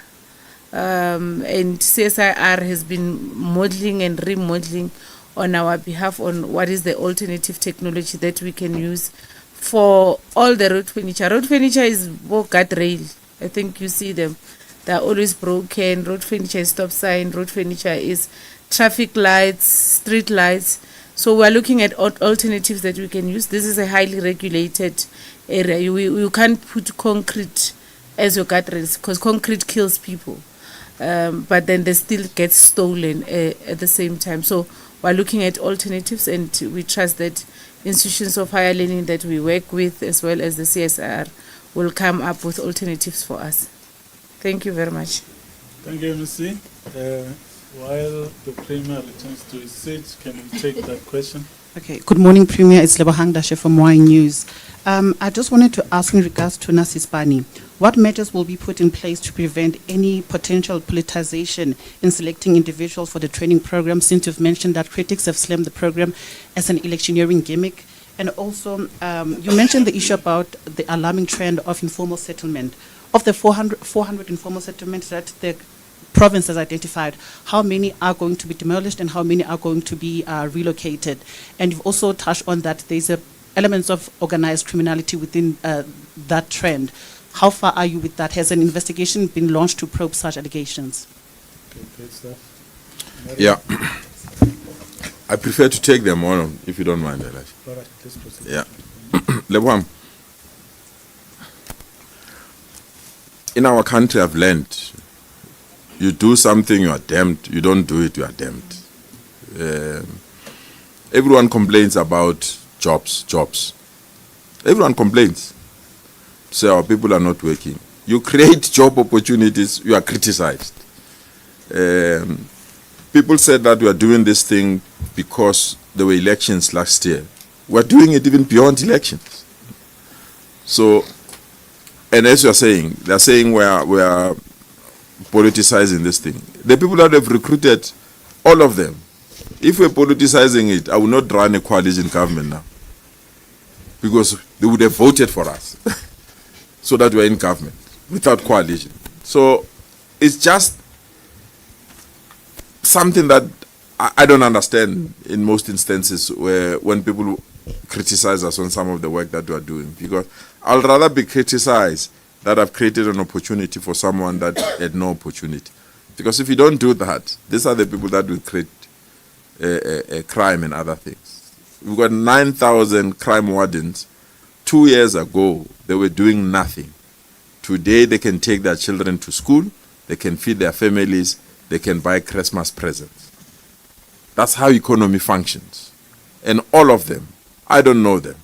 And CSIR has been modeling and remodeling on our behalf on what is the alternative technology that we can use for all the road furniture. Road furniture is guardrail. I think you see them. They're always broken. Road furniture is stop sign. Road furniture is traffic lights, street lights. So we're looking at alternatives that we can use. This is a highly regulated area. You can't put concrete as your guardrails because concrete kills people. But then they still get stolen at the same time. So we're looking at alternatives, and we trust that institutions of higher learning that we work with, as well as the CSR, will come up with alternatives for us. Thank you very much. Thank you, MC. While the Premier returns to his seat, can we take that question? Okay. Good morning, Premier. It's Lebohang Dashe from Y News. I just wanted to ask in regards to Nasispani, what measures will be put in place to prevent any potential politicization in selecting individuals for the training program, since you've mentioned that critics have slammed the program as an electioneering gimmick? And also, you mentioned the issue about the alarming trend of informal settlement. Of the 400 informal settlements that the province has identified, how many are going to be demolished and how many are going to be relocated? And you've also touched on that there's elements of organized criminality within that trend. How far are you with that? Has an investigation been launched to probe such allegations? Okay, great stuff. Yeah. I prefer to take them on, if you don't mind, Elijah. All right, please proceed. Yeah. Lebohang, in our country, I've learned, you do something, you are damned. You don't do it, you are damned. Everyone complains about jobs. Everyone complains. Say our people are not working. You create job opportunities, you are criticized. People said that we are doing this thing because there were elections last year. We're doing it even beyond elections. So, and as you're saying, they're saying we are politicizing this thing. The people that have recruited, all of them, if we're politicizing it, I will not run a coalition government now. Because they would have voted for us so that we're in government without coalition. So it's just something that I don't understand in most instances when people criticize us on some of the work that we are doing. Because I'll rather be criticized that I've created an opportunity for someone that had no opportunity. Because if you don't do that, these are the people that will create a crime and other things. We've got 9,000 crime wardens. 2 years ago, they were doing nothing. Today, they can take their children to school, they can feed their families, they can buy Christmas presents. That's how economy functions. And all of them, I don't know them.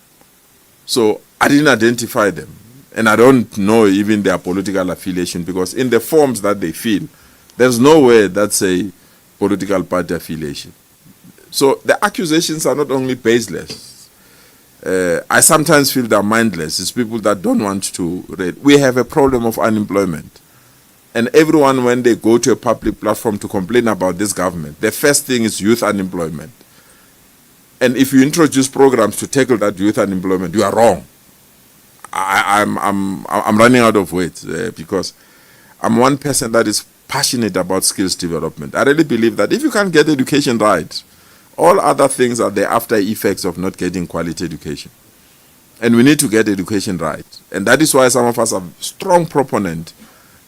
So I didn't identify them. And I don't know even their political affiliation, because in the forms that they fill, there's nowhere that say political party affiliation. So the accusations are not only baseless. I sometimes feel they're mindless. It's people that don't want to read. We have a problem of unemployment. And everyone, when they go to a public platform to complain about this government, the first thing is youth unemployment. And if you introduce programs to tackle that youth unemployment, you are wrong. I'm running out of words because I'm one person that is passionate about skills development. I really believe that if you can't get education right, all other things are the after effects of not getting quality education. And we need to get education right. And that is why some of us are strong proponents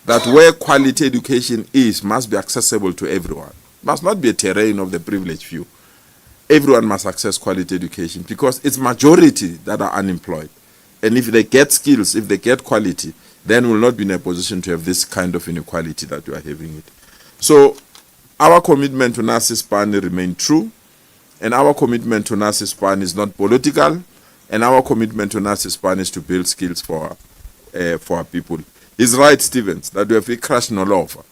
that where quality education is must be accessible to everyone. It must not be a terrain of the privileged few. Everyone must access quality education because it's majority that are unemployed. And if they get skills, if they get quality, then we'll not be in a position to have this kind of inequality that we are having it. So our commitment to Nasispani remains true. And our commitment to Nasispani is not political, and our commitment to Nasispani is to build skills for our people. He's right, Stevens, that we have a crash all over,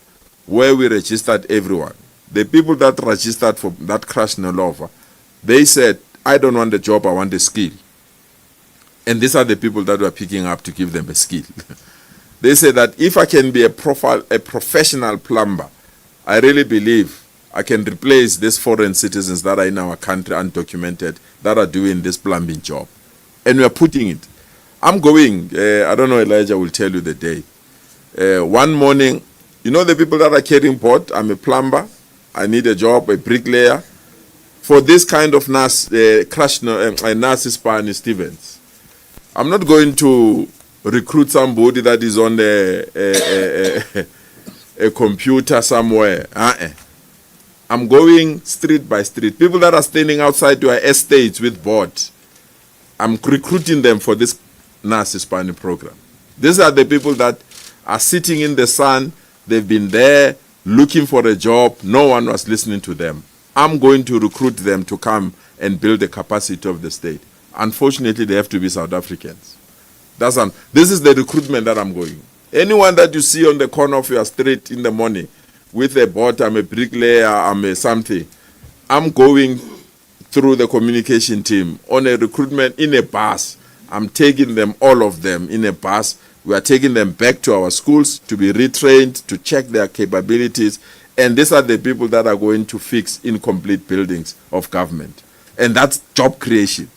where we registered everyone. The people that registered for that crash all over, they said, I don't want a job, I want a skill. And these are the people that we're picking up to give them a skill. They say that if I can be a professional plumber, I really believe I can replace these foreign citizens that are in our country undocumented that are doing this plumbing job. And we are putting it. I'm going, I don't know, Elijah will tell you the day. One morning, you know the people that are carrying board, I'm a plumber, I need a job, a bricklayer. For this kind of Nasispani Stevens, I'm not going to recruit somebody that is on a computer somewhere. I'm going street by street. People that are standing outside your estates with board, I'm recruiting them for this Nasispani program. These are the people that are sitting in the sun. They've been there looking for a job. No one was listening to them. I'm going to recruit them to come and build the capacity of the state. Unfortunately, they have to be South Africans. This is the recruitment that I'm going. Anyone that you see on the corner of your street in the morning with a boat, I'm a bricklayer, I'm a something, I'm going through the communication team on a recruitment in a bus. I'm taking them, all of them, in a bus. We are taking them back to our schools to be retrained, to check their capabilities. And these are the people that are going to fix incomplete buildings of government. And that's job creation.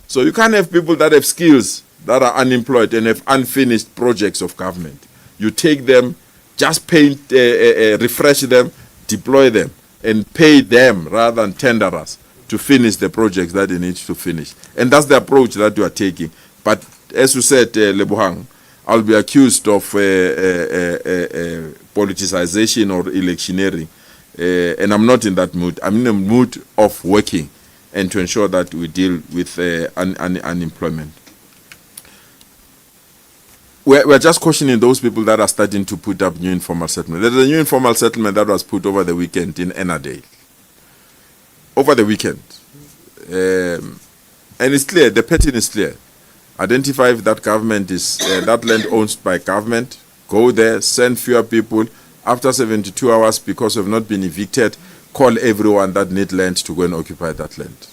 So you can't have people that have skills that are unemployed and have unfinished projects of government. You take them, just paint, refresh them, deploy them, and pay them rather than tenderers to finish the projects that they need to finish. And that's the approach that you are taking. But as you said, Lebohang, I'll be accused of politicization or electioneering. And I'm not in that mood. I'm in a mood of working and to ensure that we deal with unemployment. We're just cautioning those people that are starting to put up new informal settlement. There's a new informal settlement that was put over the weekend in Enadale. Over the weekend. And it's clear, the pattern is clear. Identify if that government is, that land owned by government, go there, send fewer people. After 72 hours, because we've not been evicted, call everyone that need land to go and occupy that land.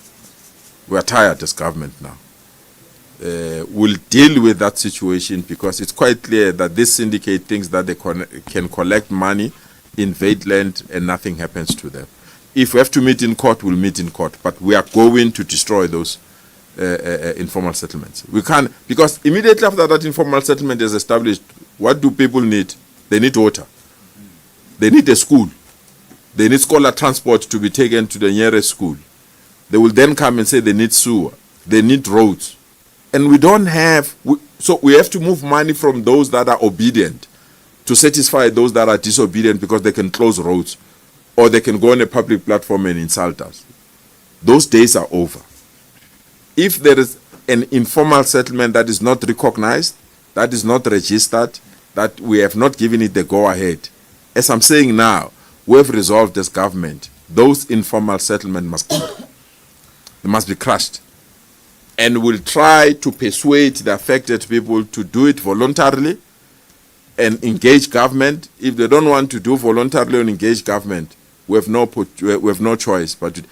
We are tired as government now. We'll deal with that situation because it's quite clear that this syndicate thinks that they can collect money, invade land, and nothing happens to them. If we have to meet in court, we'll meet in court. But we are going to destroy those informal settlements. We can't, because immediately after that informal settlement is established, what do people need? They need water. They need a school. They need scholar transport to be taken to the nearest school. They will then come and say they need sewer. They need roads. And we don't have, so we have to move money from those that are obedient to satisfy those that are disobedient because they can close roads or they can go on a public platform and insult us. Those days are over. If there is an informal settlement that is not recognized, that is not registered, that we have not given it the go-ahead, as I'm saying now, we have resolved as government, those informal settlements must go. They must be crushed. And we'll try to persuade the affected people to do it voluntarily and engage government. If they don't want to do voluntarily and engage government, we have no choice. But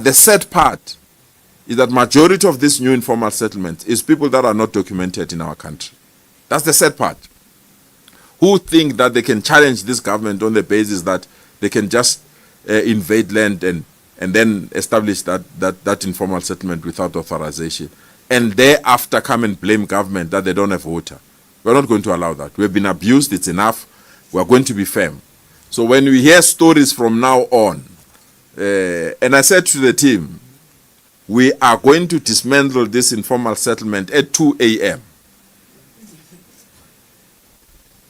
the sad part is that majority of this new informal settlement is people that are not documented in our country. That's the sad part. Who think that they can challenge this government on the basis that they can just invade land and then establish that informal settlement without authorization, and thereafter come and blame government that they don't have water. We're not going to allow that. We've been abused, it's enough. We're going to be firm. So when we hear stories from now on, and I said to the team, we are going to dismantle this informal settlement at 2 a.m.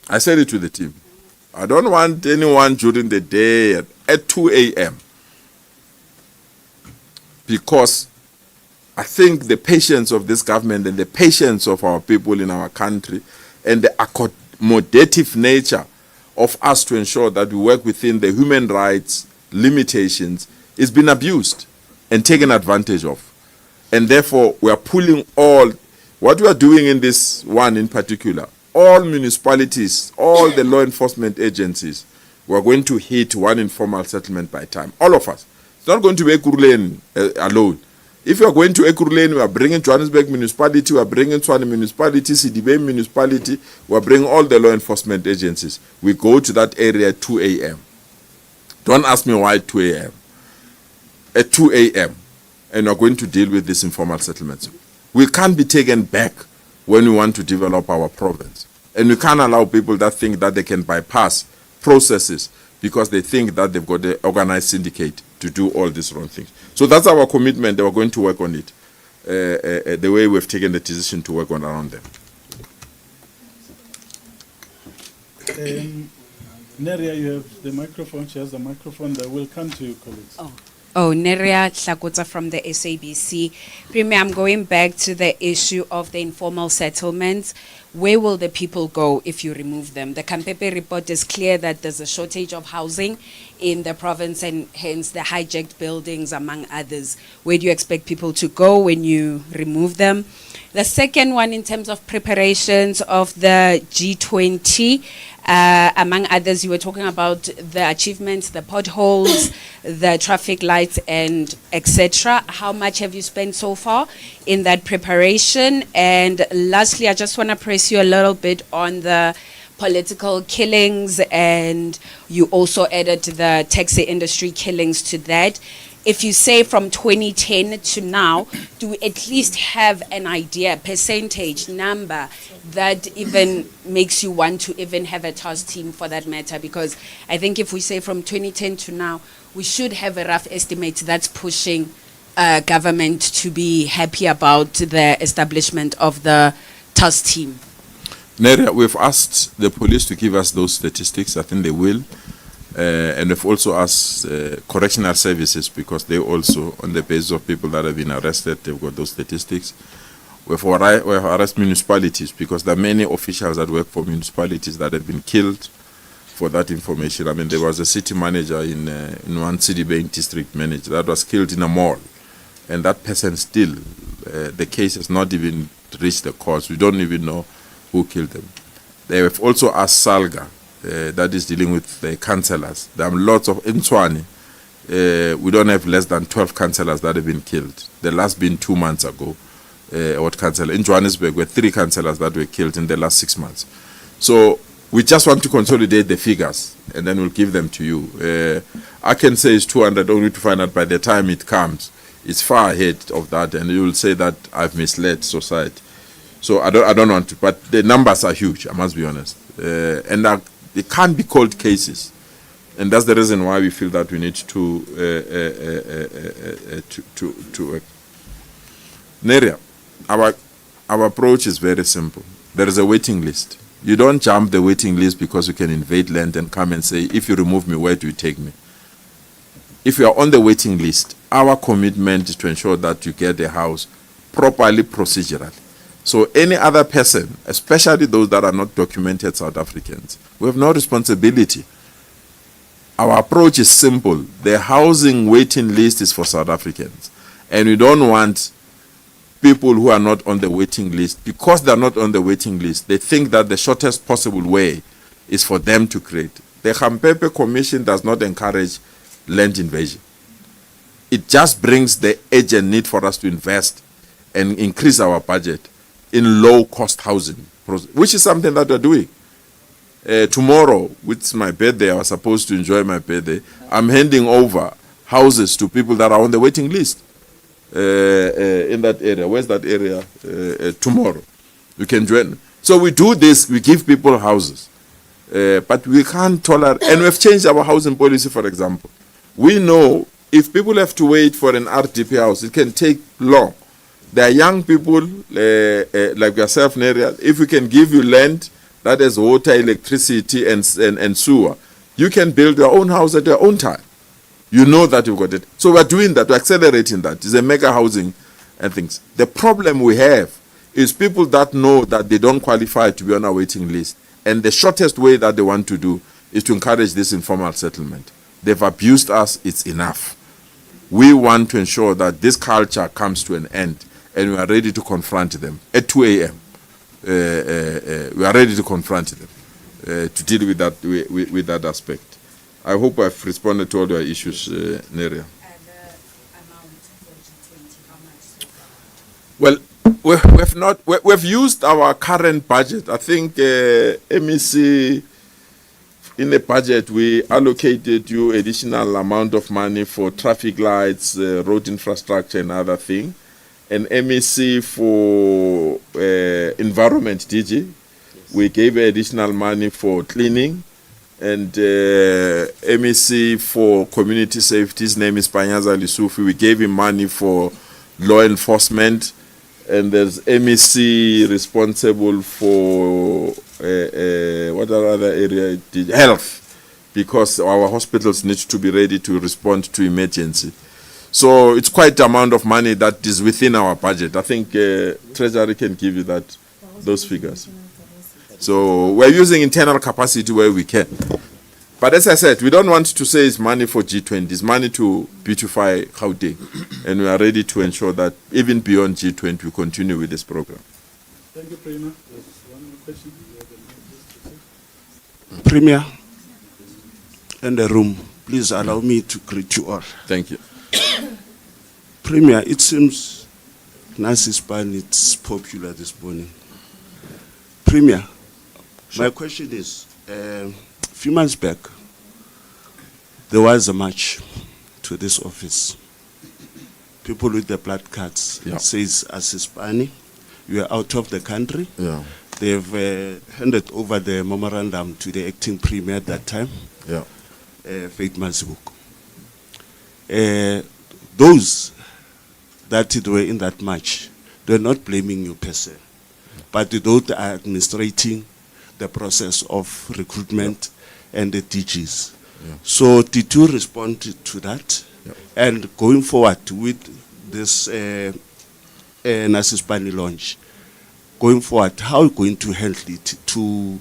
I said it to the team. I don't want anyone during the day at 2 a.m. Because I think the patience of this government and the patience of our people in our country and the accommodative nature of us to ensure that we work within the human rights limitations is being abused and taken advantage of. And therefore, we are pulling all, what we are doing in this one in particular, all municipalities, all the law enforcement agencies, we are going to hit one informal settlement by time. All of us. It's not going to be Ekurhuleni alone. If you are going to Ekurhuleni, we are bringing Johannesburg municipality, we are bringing Tshwane municipality, CDB municipality, we are bringing all the law enforcement agencies. We go to that area at 2 a.m. Don't ask me why 2 a.m. At 2 a.m. And we are going to deal with these informal settlements. We can't be taken back when we want to develop our province. And we can't allow people that think that they can bypass processes because they think that they've got an organized syndicate to do all these wrong things. So that's our commitment. They were going to work on it the way we've taken the decision to work on around them. Neria, you have the microphone. She has the microphone. That will come to you, colleagues. Neria Lekgotla from the SABC. Premier, I'm going back to the issue of the informal settlements. where will the people go if you remove them? The Kampepe report is clear that there's a shortage of housing in the province and hence the hijacked buildings, among others. Where do you expect people to go when you remove them? The second one, in terms of preparations of the G20, among others, you were talking about the achievements, the potholes, the traffic lights, and etc. How much have you spent so far in that preparation? And lastly, I just want to press you a little bit on the political killings, and you also added the taxi industry killings to that. If you say from 2010 to now, do we at least have an idea, percentage, number, that even makes you want to even have a task team for that matter? Because I think if we say from 2010 to now, we should have a rough estimate that's pushing government to be happy about the establishment of the task team. Neria, we've asked the police to give us those statistics. I think they will. And we've also asked correctional services, because they also, on the basis of people that have been arrested, they've got those statistics. We've arrested municipalities, because there are many officials that work for municipalities that have been killed for that information. I mean, there was a city manager in one city bank district manager that was killed in a mall. And that person still, the case has not even reached the courts. We don't even know who killed them. They have also asked Salga, that is dealing with the councillors. There are lots of, in Tshwane, we don't have less than 12 councillors that have been killed. The last being 2 months ago. What councillor? In Johannesburg, were 3 councillors that were killed in the last 6 months. So we just want to consolidate the figures, and then we'll give them to you. I can say it's 200, only to find out by the time it comes, it's far ahead of that, and you will say that I've misled society. So I don't want to, but the numbers are huge, I must be honest. And they can't be cold cases. And that's the reason why we feel that we need to Neria, our approach is very simple. There is a waiting list. You don't jump the waiting list because you can invade land and come and say, if you remove me, where do you take me? If you are on the waiting list, our commitment is to ensure that you get a house properly, procedurally. So any other person, especially those that are not documented South Africans, we have no responsibility. Our approach is simple. The housing waiting list is for South Africans. And we don't want people who are not on the waiting list. Because they're not on the waiting list, they think that the shortest possible way is for them to create. The Kampepe Commission does not encourage land invasion. It just brings the urgent need for us to invest and increase our budget in low-cost housing, which is something that we're doing. Tomorrow, which is my birthday, I was supposed to enjoy my birthday, I'm handing over houses to people that are on the waiting list in that area. Where's that area? Tomorrow. You can join. So we do this, we give people houses. But we can't tolerate, and we've changed our housing policy, for example. We know if people have to wait for an RDP house, it can take long. There are young people like yourself, Neria. If we can give you land that has water, electricity, and sewer, you can build your own house at your own time. You know that you've got it. So we're doing that, we're accelerating that. It's a mega housing and things. The problem we have is people that know that they don't qualify to be on a waiting list. And the shortest way that they want to do is to encourage this informal settlement. They've abused us, it's enough. We want to ensure that this culture comes to an end, and we are ready to confront them at 2 a.m. We are ready to confront them to deal with that with that aspect. I hope I've responded to all your issues, Neria. Well, we've used our current budget. I think MEC, in the budget, we allocated you additional amount of money for traffic lights, road infrastructure, and other things. And MEC for environment, DG, we gave additional money for cleaning. And MEC for community safety, his name is Panyaza Lesufi, we gave him money for law enforcement. And there's MEC responsible for what other area? Health, because our hospitals need to be ready to respond to emergency. So it's quite an amount of money that is within our budget. I think Treasury can give you those figures. So we're using internal capacity where we can. But as I said, we don't want to say it's money for G20. It's money to beautify Gauteng. And we are ready to ensure that even beyond G20, we continue with this program. Thank you, Prima. There's one more question. Premier and the room, please allow me to greet you all. Thank you. Premier, it seems Nancy Span is popular this morning. Premier, my question is, a few months back, there was a march to this office. People with the blood cards says, as Hispani, you are out of the country. Yeah. They've handed over the memorandum to the acting premier at that time, Faith Mansibuk. Those that were in that march, they're not blaming you per se, but those are administrating the process of recruitment and the DGs. So did you respond to that? And going forward with this Nasispani launch, going forward, how are you going to handle it to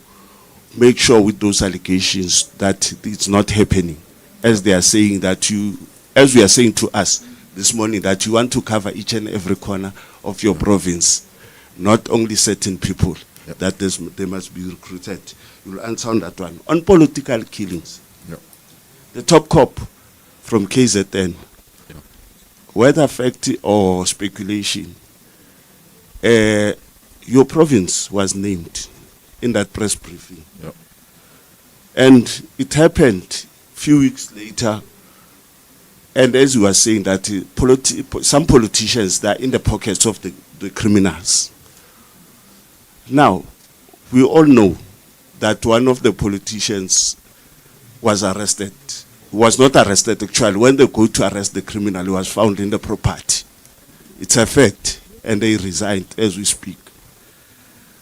make sure with those allegations that it's not happening, as they are saying that you, as we are saying to us this morning, that you want to cover each and every corner of your province, not only certain people, that they must be recruited. You'll answer on that one. On political killings, the top cop from KZN, whether fact or speculation, your province was named in that press briefing. And it happened a few weeks later, and as you were saying, that some politicians that are in the pockets of the criminals. Now, we all know that one of the politicians was arrested. He was not arrested actually. When they go to arrest the criminal, he was found in the property. It's a fact, and they resigned as we speak.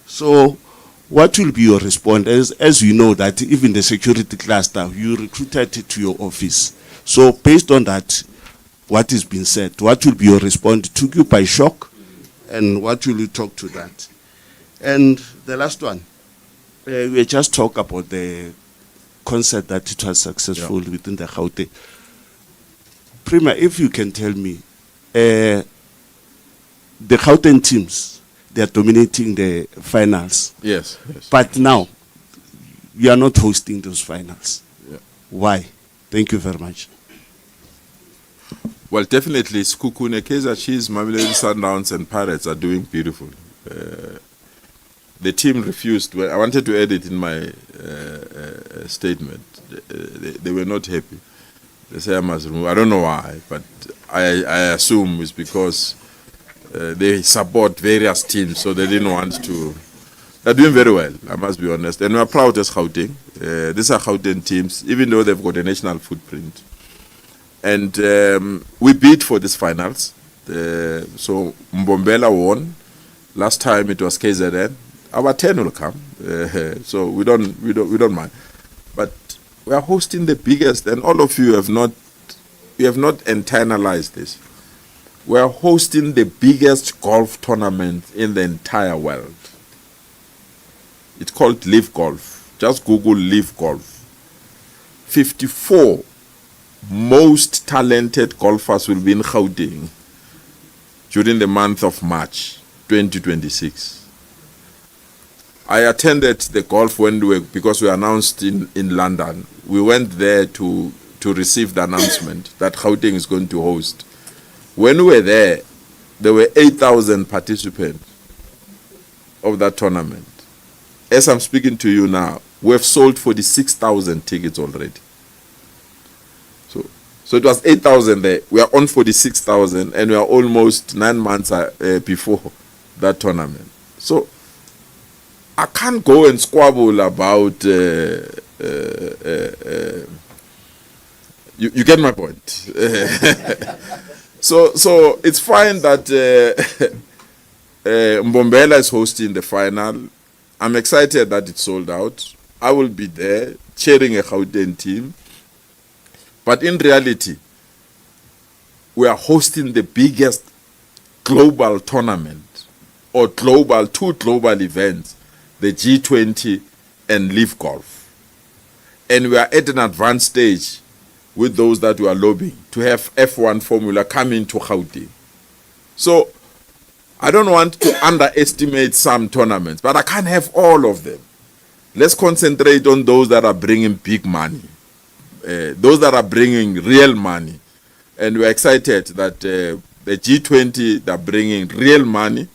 So what will be your response, as you know that even the security cluster, you recruited it to your office. So based on that, what is being said, what will be your response? It took you by shock, and what will you talk to that? And the last one, we just talk about the concert that it was successful within the Gauteng. Prima, if you can tell me, the Gauteng teams, they are dominating the finals. Yes. But now, we are not hosting those finals. Why? Thank you very much. Well, definitely, Skukune, Kaizer Chiefs, Mamelodi Sundowns, and Pirates are doing beautiful. The team refused. Well, I wanted to add it in my statement. They were not happy. They say I must remove. I don't know why, but I assume it's because they support various teams, so they didn't want to. They're doing very well, I must be honest. And we're proud as Gauteng. These are Gauteng teams, even though they've got a national footprint. And we bid for these finals. So Mbombela won. Last time it was KZN. Our 10 will come. So we don't mind. But we are hosting the biggest, and all of you have not internalized this. We are hosting the biggest golf tournament in the entire world. It's called Live Golf. Just Google Live Golf. 54 most talented golfers will be in Gauteng during the month of March 2026. I attended the golf because we announced in London. We went there to receive the announcement that Gauteng is going to host. When we were there were 8,000 participants of that tournament. As I'm speaking to you now, we have sold 46,000 tickets already. So it was 8,000 there. We are on 46,000, and we are almost 9 months before that tournament. So I can't go and squabble about. You get my point. So it's fine that Mbombela is hosting the final. I'm excited that it's sold out. I will be there cheering a Gauteng team. But in reality, we are hosting the biggest global tournament or two global events the G20 and leave golf. And we are at an advanced stage with those that we are lobbying to have F1 formula come into Gauteng. So I don't want to underestimate some tournaments, but I can't have all of them. Let's concentrate on those that are bringing big money, those that are bringing real money. And we're excited that the G20 that are bringing real money,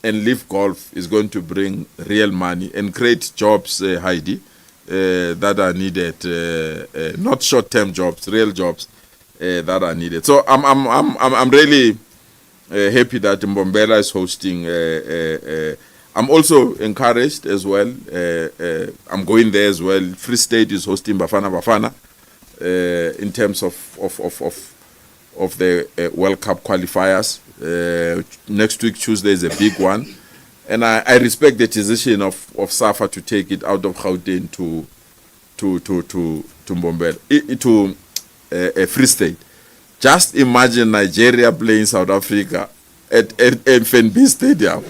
and Leaf Golf is going to bring real money and create jobs, Heidi, that are needed, not short-term jobs, real jobs that are needed. So I'm really happy that Mbombela is hosting. I'm also encouraged as well. I'm going there as well. Free State is hosting Bafana in terms of the World Cup qualifiers. Next week Tuesday is a big one, and I respect the decision of SAFA to take it out of Gauteng to Mbombela, to Free State. Just imagine Nigeria playing South Africa at FNB Stadium.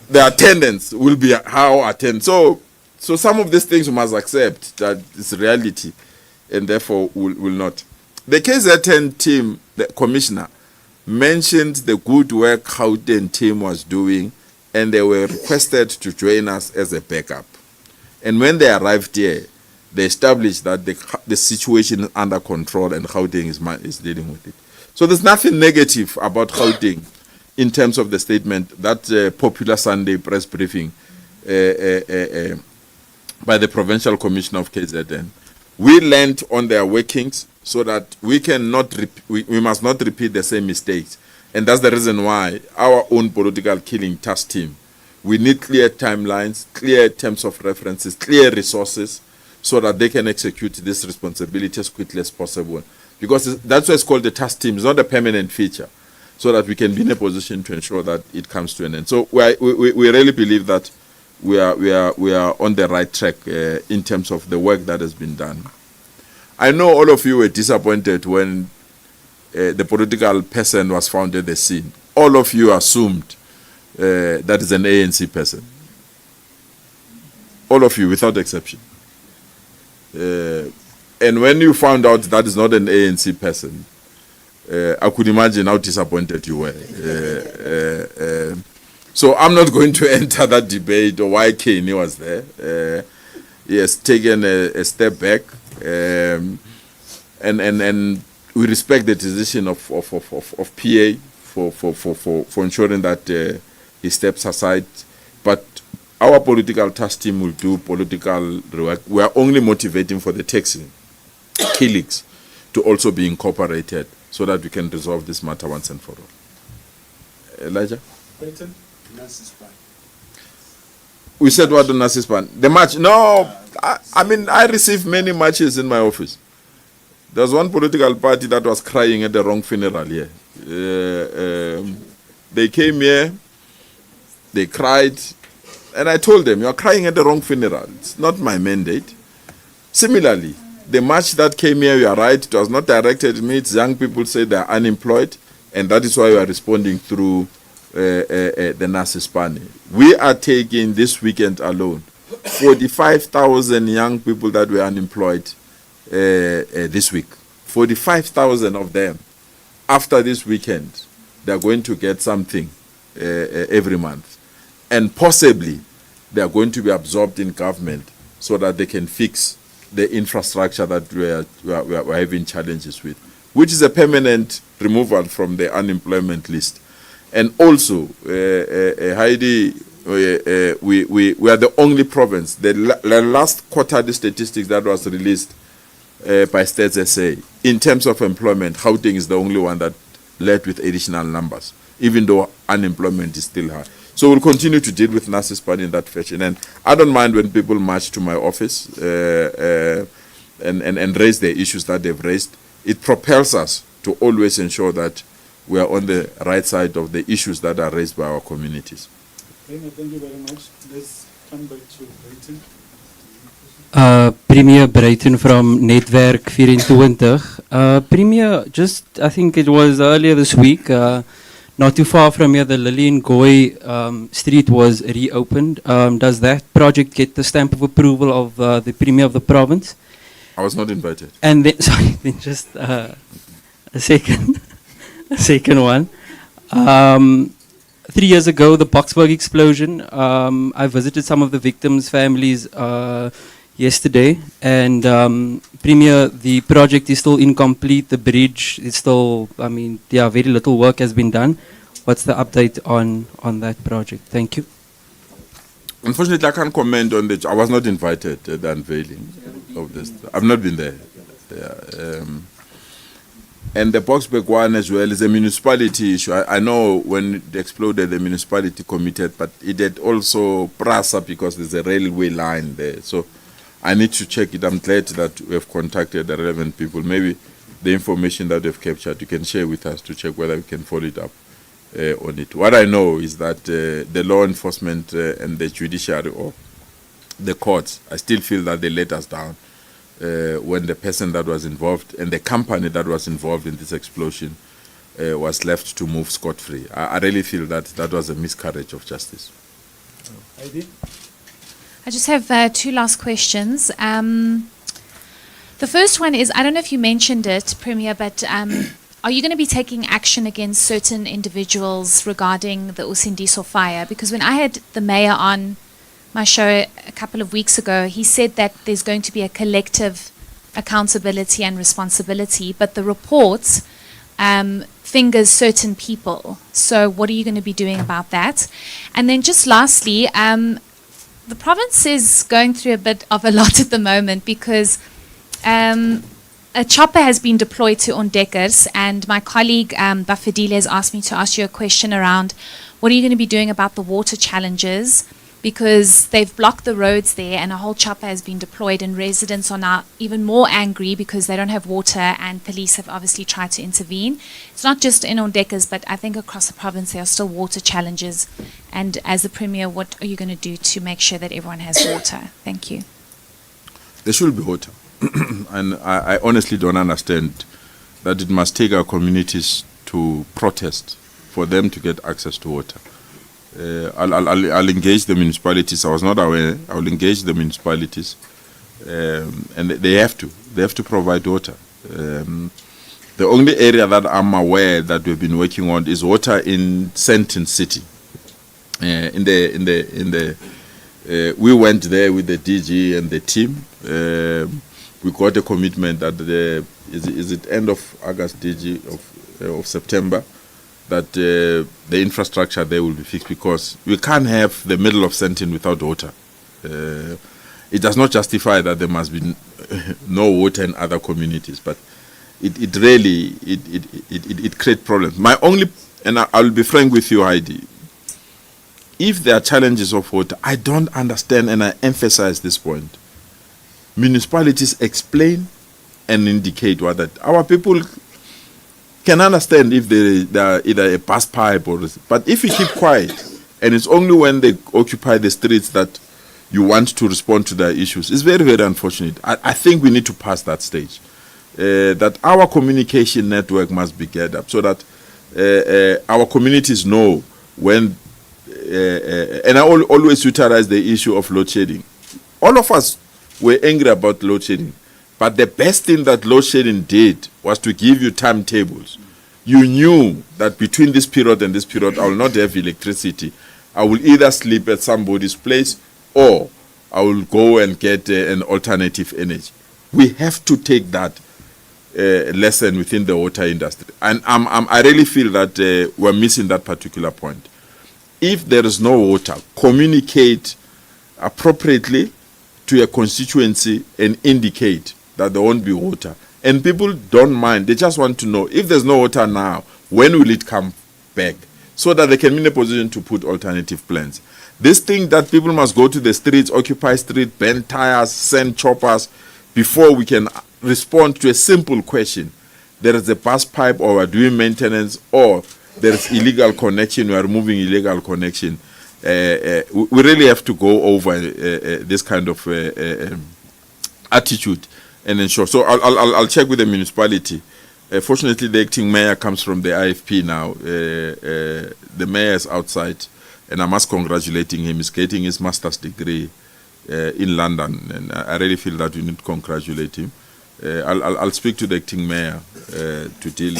The attendance will be how attend. So some of these things we must accept that it's reality, and therefore will not. The KZN team, the commissioner, mentioned the good work Gauteng team was doing, and they were requested to join us as a backup. And when they arrived here, they established that the situation is under control and Gauteng is dealing with it. So there's nothing negative about Gauteng in terms of the statement, that popular Sunday press briefing by the Provincial Commissioner of KZN. We learned on their workings so that we must not repeat the same mistakes. And that's the reason why our own political killing task team, we need clear timelines, clear terms of references, clear resources, so that they can execute this responsibility as quickly as possible. Because that's why it's called the task team. It's not a permanent feature, so that we can be in a position to ensure that it comes to an end. So we really believe that we are on the right track in terms of the work that has been done. I know all of you were disappointed when the political person was found at the scene. All of you assumed that is an ANC person. All of you, without exception. And when you found out that is not an ANC person, I could imagine how disappointed you were. So I'm not going to enter that debate or why Kane was there. He has taken a step back, and we respect the decision of PA for ensuring that he steps aside. But our political task team will do political work. We are only motivating for the taxing killings to also be incorporated so that we can resolve this matter once and for all. Elijah? We said what on Nasispan? The match? No, I mean, I received many matches in my office. There was one political party that was crying at the wrong funeral here. They came here, they cried, and I told them, you are crying at the wrong funeral. It's not my mandate. Similarly, the march that came here, you are right, it was not directed at me. It's young people say they are unemployed, and that is why we are responding through the Nasispani. We are taking this weekend alone 45,000 young people that were unemployed this week. 45,000 of them, after this weekend, they are going to get something every month. And possibly, they are going to be absorbed in government so that they can fix the infrastructure that we are having challenges with, which is a permanent removal from the unemployment list. And also, Heidi, we are the only province, the last quarterly statistics that was released by Stats SA, in terms of employment, Gauteng is the only one that led with additional numbers, even though unemployment is still high. So we'll continue to deal with Nasispan in that fashion. And I don't mind when people march to my office and raise the issues that they've raised. It propels us to always ensure that we are on the right side of the issues that are raised by our communities. Thank you very much. Let's come back to Brayton. Premier Brayton from Netwerk 24. Premier, just I think it was earlier this week, not too far from here, the Lillian Goy street was reopened. Does that project get the stamp of approval of the Premier of the province? I was not invited. And then, sorry, then just a second, a second one. 3 years ago, the Boksburg explosion, I visited some of the victims' families yesterday, and Premier, the project is still incomplete. The bridge is still, I mean, yeah, very little work has been done. What's the update on that project? Thank you. Unfortunately, I can't comment on the. I was not invited at the unveiling of this. I've not been there. Yeah, and the Boksburg one as well is a municipality issue. I know when it exploded, the municipality committed, but it had also prasa because there's a railway line there. So I need to check it. I'm glad that we have contacted the relevant people. Maybe the information that we've captured, you can share with us to check whether we can follow it up on it. What I know is that the law enforcement and the judiciary or the courts, I still feel that they let us down when the person that was involved and the company that was involved in this explosion was left to move scot-free. I really feel that that was a miscarriage of justice. Heidi? I just have 2 last questions. The first one is, I don't know if you mentioned it, Premier, but are you going to be taking action against certain individuals regarding the Usindiso fire? Because when I had the mayor on my show a couple of weeks ago, he said that there's going to be a collective accountability and responsibility, but the report fingers certain people. So what are you going to be doing about that? And then just lastly, the province is going through a bit of a lot at the moment because a chopper has been deployed to Ondekkers, and my colleague Bafedile has asked me to ask you a question around what are you going to be doing about the water challenges, because they've blocked the roads there and a whole chopper has been deployed, and residents are now even more angry because they don't have water, and police have obviously tried to intervene. It's not just in Ondekkers, but I think across the province there are still water challenges. And as the Premier, what are you going to do to make sure that everyone has water? Thank you. There should be water. And I honestly don't understand that it must take our communities to protest for them to get access to water. I'll engage the municipalities. I was not aware. I'll engage the municipalities, and they have to provide water. The only area that I'm aware that we've been working on is water in Sandton City. We went there with the DG and the team. We got a commitment that is it end of August, DG of September, that the infrastructure there will be fixed, because we can't have the middle of Sandton without water. It does not justify that there must be no water in other communities, but it really creates problems. My only, and I'll be frank with you, Heidi, if there are challenges of water, I don't understand, and I emphasize this point. Municipalities explain and indicate what that our people can understand if there are either a pass pipe or, but if you keep quiet and it's only when they occupy the streets that you want to respond to their issues, it's very, very unfortunate. I think we need to pass that stage. That our communication network must be geared up so that our communities know when, and I always utilize the issue of load shedding. All of us were angry about load shedding, but the best thing that load shedding did was to give you timetables. You knew that between this period and this period, I will not have electricity. I will either sleep at somebody's place or I will go and get an alternative energy. We have to take that lesson within the water industry. And I really feel that we're missing that particular point. If there is no water, communicate appropriately to a constituency and indicate that there won't be water. And people don't mind. They just want to know, if there's no water now, when will it come back? So that they can be in a position to put alternative plans. This thing that people must go to the streets, occupy streets, bend tires, send choppers, before we can respond to a simple question. There is a pass pipe, or we're doing maintenance, or there is illegal connection, we are removing illegal connection. We really have to go over this kind of attitude and ensure. So I'll check with the municipality Fortunately, the acting mayor comes from the IFP now. The mayor is outside, and I must congratulate him. He's getting his master's degree in London, and I really feel that we need to congratulate him. I'll speak to the acting mayor to deal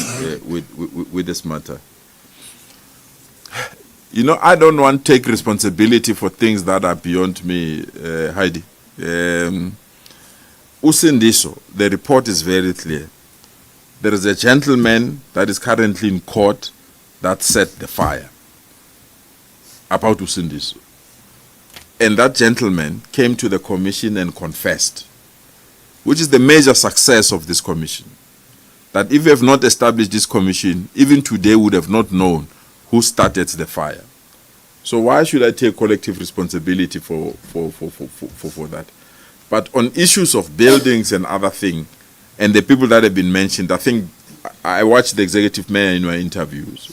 with this matter. You know, I don't want to take responsibility for things that are beyond me, Heidi. Usindiso, the report is very clear. There is a gentleman that is currently in court that set the fire about Usindiso. And that gentleman came to the commission and confessed, which is the major success of this commission. That if we have not established this commission, even today we would have not known who started the fire. So why should I take collective responsibility for that? But on issues of buildings and other things, and the people that have been mentioned, I think I watched the executive mayor in my interviews.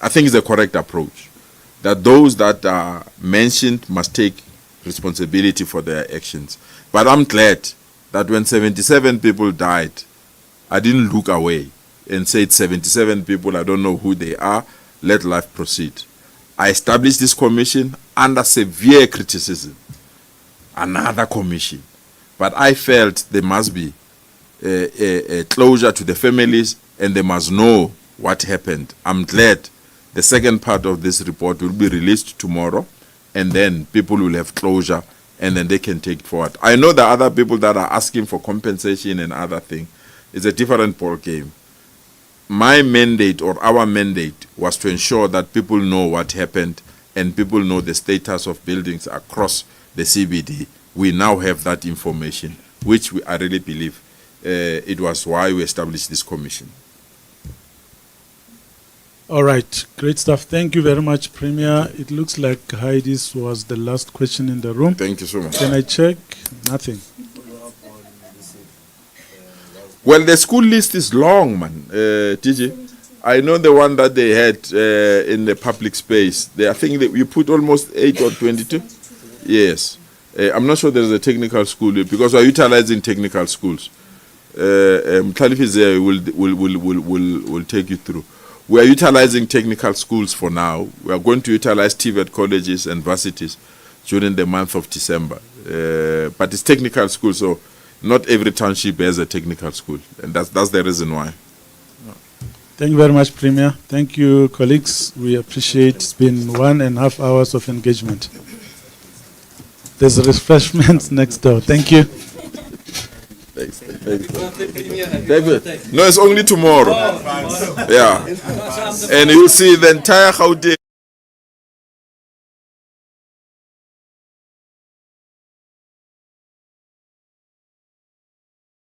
I think it's a correct approach, that those that are mentioned must take responsibility for their actions. But I'm glad that when 77 people died, I didn't look away and said 77 people, I don't know who they are, let life proceed. I established this commission under severe criticism, another commission. But I felt there must be a closure to the families, and they must know what happened. I'm glad the second part of this report will be released tomorrow, and then people will have closure, and then they can take it forward. I know the other people that are asking for compensation and other things. It's a different ball game. My mandate, or our mandate, was to ensure that people know what happened and people know the status of buildings across the CBD. We now have that information, which I really believe it was why we established this commission. All right, great stuff. Thank you very much, Premier. It looks like Heidi's was the last question in the room. Thank you so much. Can I check? Nothing. Well, the school list is long, man, TJ. I know the one that they had in the public space. I think that you put almost 8 or 22. Yes. I'm not sure there's a technical school because we're utilizing technical schools. Khalifa will take you through. We are utilizing technical schools for now. We are going to utilize TVET colleges and varsities during the month of December. But it's technical school, so not every township has a technical school, and that's the reason why. Thank you very much, Premier. Thank you, colleagues. We appreciate it's been 1.5 hours of engagement. There's refreshments next door. Thank you. Thanks. David. No, it's only tomorrow. Yeah. And you'll see the entire Gauteng